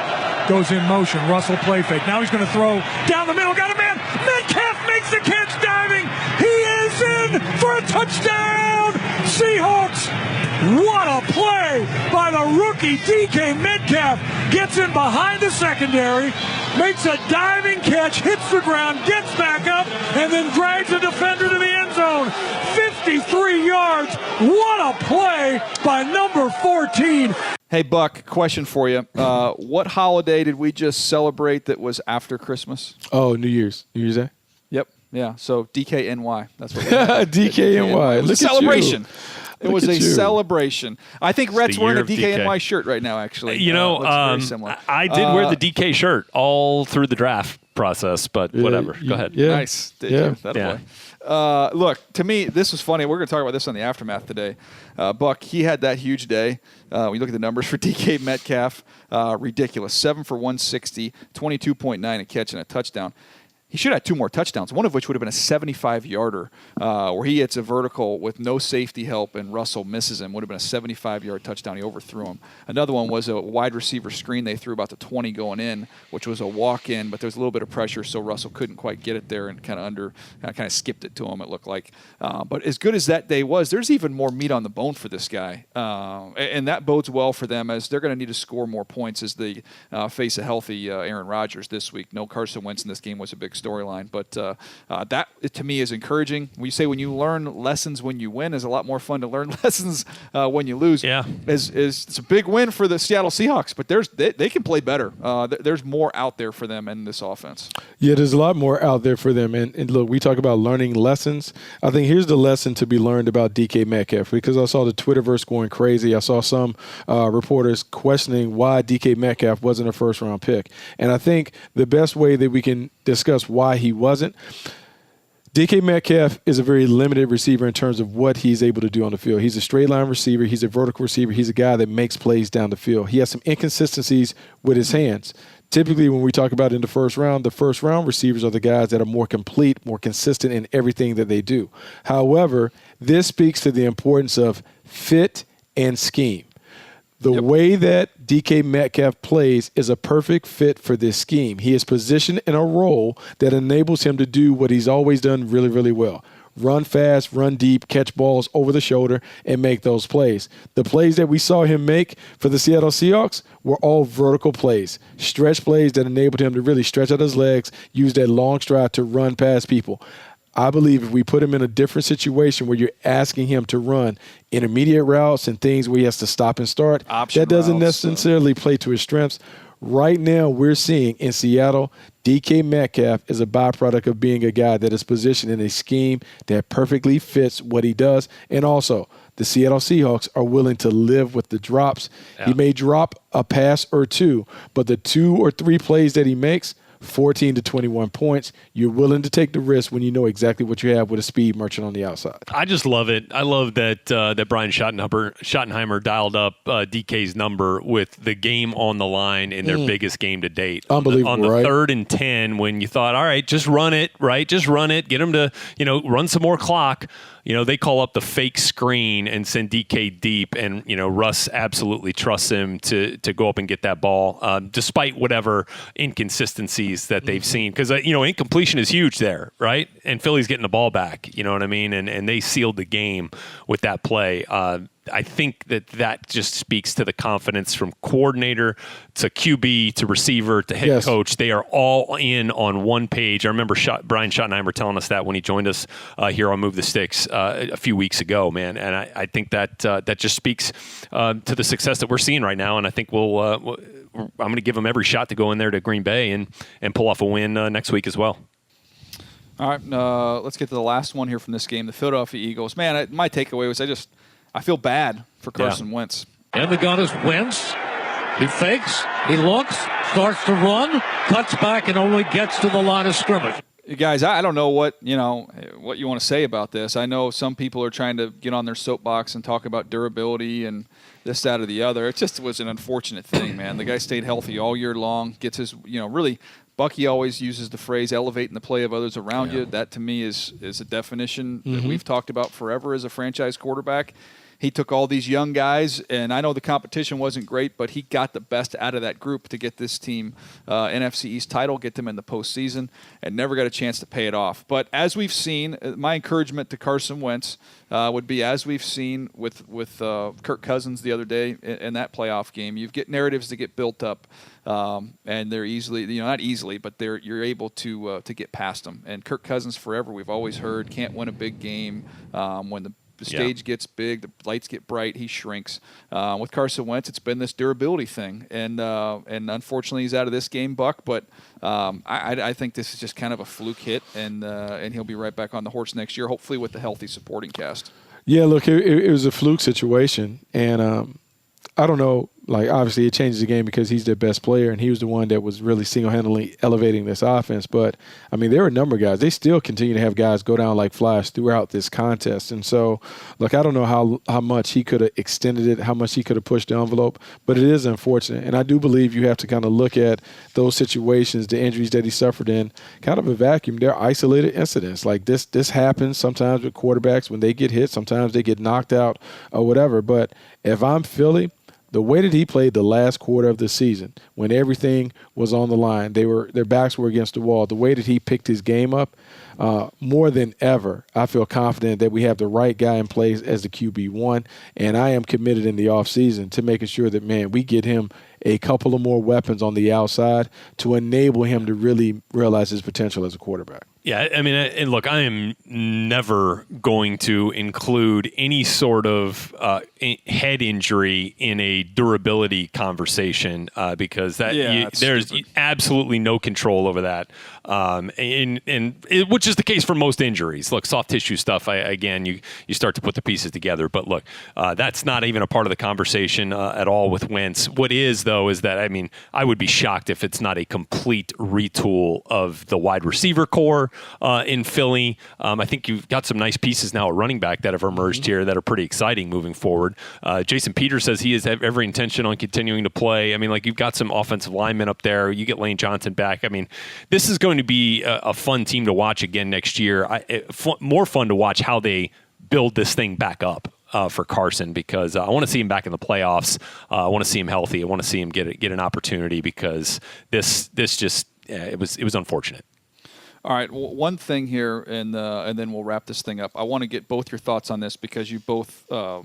goes in motion. Russell play fake. Now he's going to throw down the middle. Got a man. Metcalf makes the catch diving. He is in for a touchdown. Seahawks. What a play by the rookie DK Metcalf. Gets in behind the secondary, makes a diving catch, hits the ground, gets back up, and then drags the defender to the end zone. 53 yards. What a play by number 14. Hey, Buck, question for you. What holiday did we just celebrate that was after Christmas? Oh, New Year's. New Year's Day? Yep. Yeah. So DKNY. That's what DKNY. Look at celebration. It was a celebration. I think Rhett's wearing a DKNY shirt right now, actually. Very similar. I did wear the DK shirt all through the draft process, but whatever. Go ahead. Yeah. Nice. Did you? That'll play. Look, to me, this was funny. We're going to talk about this on the Aftermath today. Buck, he had that huge day. When you look at the numbers for DK Metcalf, ridiculous. 7 for 160, 22.9 a catch and a touchdown. He should have had 2 more touchdowns, one of which would have been a 75-yarder where he hits a vertical with no safety help and Russell misses him. Would have been a 75-yard touchdown. He overthrew him. Another one was a wide receiver screen they threw about the 20 going in, which was a walk-in, but there was a little bit of pressure, so Russell couldn't quite get it there and kind of skipped it to him, it looked like. But as good as that day was, there's even more meat on the bone for this guy. And that bodes well for them as they're going to need to score more points as they face a healthy Aaron Rodgers this week. No Carson Wentz in this game was a big storyline, but that to me is encouraging. We say when you learn lessons when you win, is a lot more fun to learn lessons when you lose. Yeah, it's a big win for the Seattle Seahawks, but they can play better. There's more out there for them in this offense. Yeah, there's a lot more out there for them. And look, we talk about learning lessons. I think here's the lesson to be learned about DK Metcalf, because I saw the Twitterverse going crazy. I saw some reporters questioning why DK Metcalf wasn't a first-round pick. And I think the best way that we can discuss why he wasn't, DK Metcalf is a very limited receiver in terms of what he's able to do on the field. He's a straight line receiver. He's a vertical receiver. He's a guy that makes plays down the field. He has some inconsistencies with his hands. Typically, when we talk about in the first round receivers are the guys that are more complete, more consistent in everything that they do. However, this speaks to the importance of fit and scheme. The way that DK Metcalf plays is a perfect fit for this scheme. He is positioned in a role that enables him to do what he's always done really, really well. Run fast, run deep, catch balls over the shoulder, and make those plays. The plays that we saw him make for the Seattle Seahawks were all vertical plays, stretch plays that enabled him to really stretch out his legs, use that long stride to run past people. I believe if we put him in a different situation where you're asking him to run intermediate routes and things where he has to stop and start, that doesn't necessarily play to his strengths. Right now, we're seeing in Seattle, DK Metcalf is a byproduct of being a guy that is positioned in a scheme that perfectly fits what he does. And also, the Seattle Seahawks are willing to live with the drops. Yeah. He may drop a pass or two, but the 2 or 3 plays that he makes, 14 to 21 points. You're willing to take the risk when you know exactly what you have with a speed merchant on the outside. I just love it. I love that that Brian Schottenheimer dialed up DK's number with the game on the line in their biggest game to date. Unbelievable, on the right? 3rd and 10, when you thought, all right, just run it, right? Just run it. Get him to, run some more clock. They call up the fake screen and send DK deep, and, Russ absolutely trusts him to go up and get that ball, despite whatever inconsistencies that they've seen. Because, incompletion is huge there, right? And Philly's getting the ball back, you know what I mean? And they sealed the game with that play. I think that just speaks to the confidence from coordinator to QB to receiver to head coach. They are all in on one page. I remember Brian Schottenheimer telling us that when he joined us here on Move the Sticks a few weeks ago, man. And I think that just speaks to the success that we're seeing right now. And I think I'm going to give them every shot to go in there to Green Bay and pull off a win next week as well. All right, let's get to the last one here from this game, the Philadelphia Eagles. Man, my takeaway was I feel bad for Carson Wentz. And the gun is Wentz. He fakes. He looks. Starts to run. Cuts back and only gets to the line of scrimmage. Guys, I don't know what you want to say about this. I know some people are trying to get on their soapbox and talk about durability and this, that, or the other. It just was an unfortunate thing, man. The guy stayed healthy all year long. Gets his, really. Bucky always uses the phrase elevating the play of others around you. That, to me, is a definition that we've talked about forever as a franchise quarterback. He took all these young guys, and I know the competition wasn't great, but he got the best out of that group to get this team NFC East title, get them in the postseason, and never got a chance to pay it off. But as we've seen, my encouragement to Carson Wentz would be, as we've seen with Kirk Cousins the other day in that playoff game, you get narratives that get built up, and they're easily, not easily, but you're able to get past them. And Kirk Cousins forever, we've always heard, can't win a big game when the stage gets big, the lights get bright, he shrinks. With Carson Wentz, it's been this durability thing, and unfortunately he's out of this game, Buck. But I think this is just kind of a fluke hit, and he'll be right back on the horse next year, hopefully with the healthy supporting cast. Yeah, look, it was a fluke situation, and I don't know. Like, obviously, it changes the game because he's their best player, and he was the one that was really single-handedly elevating this offense. But, I mean, there are a number of guys. They still continue to have guys go down like flies throughout this contest. And so, look, I don't know how much he could have extended it, how much he could have pushed the envelope, but it is unfortunate. And I do believe you have to kind of look at those situations, the injuries that he suffered in, kind of a vacuum. They're isolated incidents. Like, this happens sometimes with quarterbacks when they get hit. Sometimes they get knocked out or whatever. But if I'm Philly, the way that he played the last quarter of the season, when everything was on the line, their backs were against the wall, the way that he picked his game up, more than ever, I feel confident that we have the right guy in place as the QB1, and I am committed in the offseason to making sure that, man, we get him a couple of more weapons on the outside to enable him to really realize his potential as a quarterback. Yeah, I mean, and look, I am never going to include any sort of head injury in a durability conversation because there's absolutely no control over that, which is the case for most injuries. Look, soft tissue stuff, you start to put the pieces together. But look, that's not even a part of the conversation at all with Wentz. What is, though, is that, I mean, I would be shocked if it's not a complete retool of the wide receiver core, in Philly. I think you've got some nice pieces now at running back that have emerged here that are pretty exciting moving forward. Jason Peters says he has every intention on continuing to play. I mean, like, you've got some offensive linemen up there. You get Lane Johnson back. I mean, this is going to be a fun team to watch again next year. More fun to watch how they build this thing back up for Carson, because I want to see him back in the playoffs. I want to see him healthy. I want to see him get an opportunity, because this just it was unfortunate. All right, one thing here, and then we'll wrap this thing up. I want to get both your thoughts on this, because you both are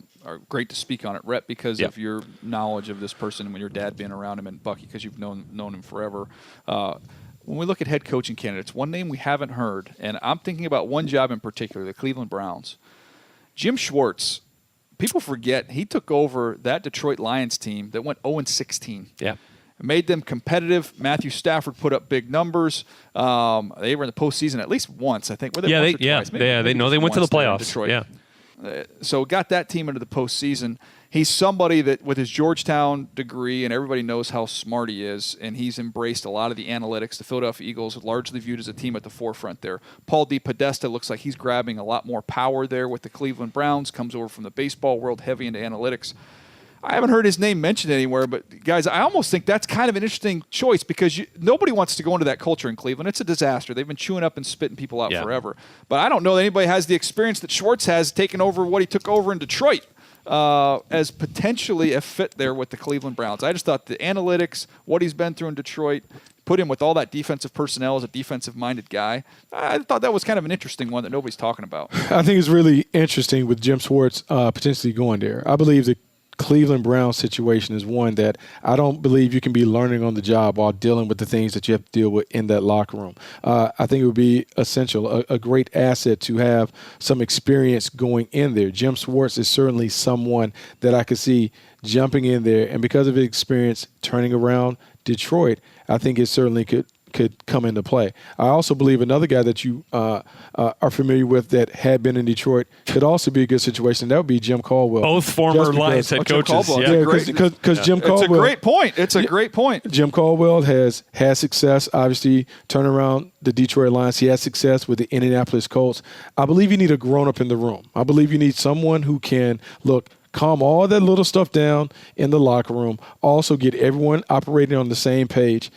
great to speak on it. Rhett, because of your knowledge of this person and when your dad being around him, and Bucky, because you've known him forever. When we look at head coaching candidates, one name we haven't heard, and I'm thinking about one job in particular, the Cleveland Browns. Jim Schwartz. People forget he took over that Detroit Lions team that went 0-16. Yeah. Made them competitive. Matthew Stafford put up big numbers. They were in the postseason at least once, I think. Were they once or twice? They went to the playoffs. Detroit. Yeah. So got that team into the postseason. He's somebody that, with his Georgetown degree, and everybody knows how smart he is, and he's embraced a lot of the analytics. The Philadelphia Eagles are largely viewed as a team at the forefront there. Paul DePodesta looks like he's grabbing a lot more power there with the Cleveland Browns, comes over from the baseball world, heavy into analytics. I haven't heard his name mentioned anywhere, but, guys, I almost think that's kind of an interesting choice, because nobody wants to go into that culture in Cleveland. It's a disaster. They've been chewing up and spitting people out forever. But I don't know that anybody has the experience that Schwartz has taken over what he took over in Detroit as potentially a fit there with the Cleveland Browns. I just thought the analytics, what he's been through in Detroit, put him with all that defensive personnel as a defensive-minded guy. I thought that was kind of an interesting one that nobody's talking about. I think it's really interesting with Jim Schwartz potentially going there. I believe the Cleveland Browns situation is one that I don't believe you can be learning on the job while dealing with the things that you have to deal with in that locker room. I think it would be essential, a great asset to have some experience going in there. Jim Schwartz is certainly someone that I could see jumping in there, and because of his experience turning around Detroit, I think it certainly could come into play. I also believe another guy that you are familiar with that had been in Detroit could also be a good situation. That would be Jim Caldwell. Both former Lions head coaches. Because Jim Caldwell. It's a great point. It's a great point. Jim Caldwell has had success, obviously, turning around the Detroit Lions. He had success with the Indianapolis Colts. I believe you need a grown-up in the room. I believe you need someone who can, calm all that little stuff down in the locker room, also get everyone operating on the same page.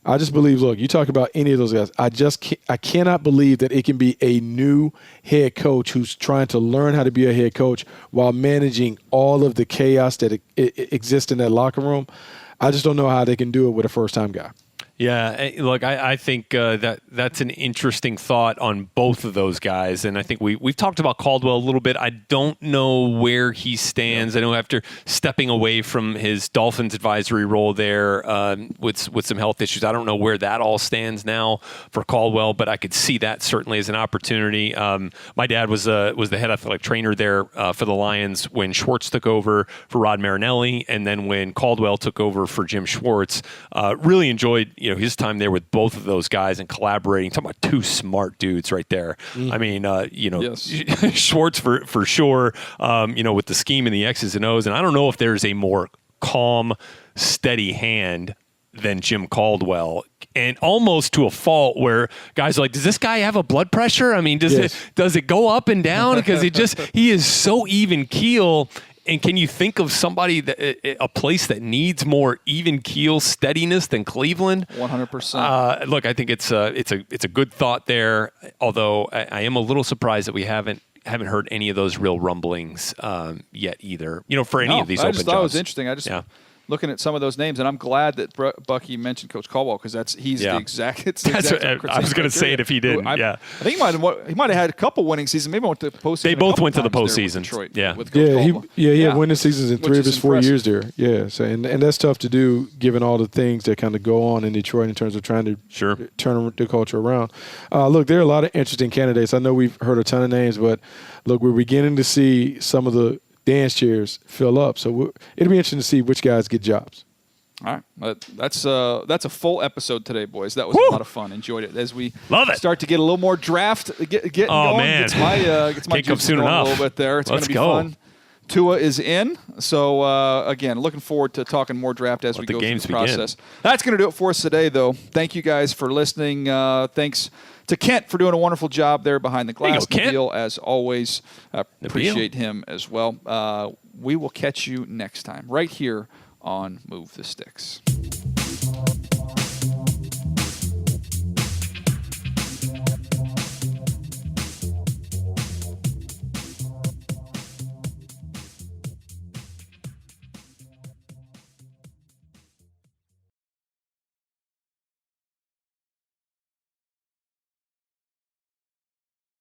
I just believe, you talk about any of those guys, I cannot believe that it can be a new head coach who's trying to learn how to be a head coach while managing all of the chaos that exists in that locker room. I just don't know how they can do it with a first-time guy. Yeah, look, I think that's an interesting thought on both of those guys, and I think we've talked about Caldwell a little bit. I don't know where he stands. I know after stepping away from his Dolphins advisory role there with some health issues, I don't know where that all stands now for Caldwell, but I could see that certainly as an opportunity. My dad was the head athletic trainer there for the Lions when Schwartz took over for Rod Marinelli, and then when Caldwell took over for Jim Schwartz. Really enjoyed his time there with both of those guys and collaborating. Talking about two smart dudes right there. I mean, yes. Schwartz for sure, with the scheme and the X's and O's. And I don't know if there's a more calm, steady hand than Jim Caldwell, and almost to a fault where guys are like, does this guy have a blood pressure? I mean, does it go up and down? Because he is so even keel. And can you think of a place that needs more even keel steadiness than Cleveland? 100%. Look, I think it's a good thought there. Although I am a little surprised that we haven't heard any of those real rumblings yet either. For any of these open jobs. I just thought it was interesting. Looking at some of those names, and I'm glad that Bucky mentioned Coach Caldwell, because he's the exact. It's the exact I was going to say it if he didn't. I think he might have had a couple winning seasons. Maybe went to the postseason. They both went to the postseason. Detroit, with Coach he had winning seasons in 3 of his 4 years there. Yeah, so and that's tough to do given all the things that kind of go on in Detroit in terms of trying to turn the culture around. Look, there are a lot of interesting candidates. I know we've heard a ton of names, but look, we're beginning to see some of the dance chairs fill up. So it'll be interesting to see which guys get jobs. All right. That's a full episode today, boys. That was a lot of fun. Enjoyed it. As we start to get a little more draft getting going. Man. Gets my juices going a little bit there. It's going to be fun. Tua is in. So, again, looking forward to talking more draft as we go through the process. That's going to do it for us today, though. Thank you guys for listening. Thanks to Kent for doing a wonderful job there behind the glass. Nabil, as always, appreciate him as well. We will catch you next time right here on Move the Sticks.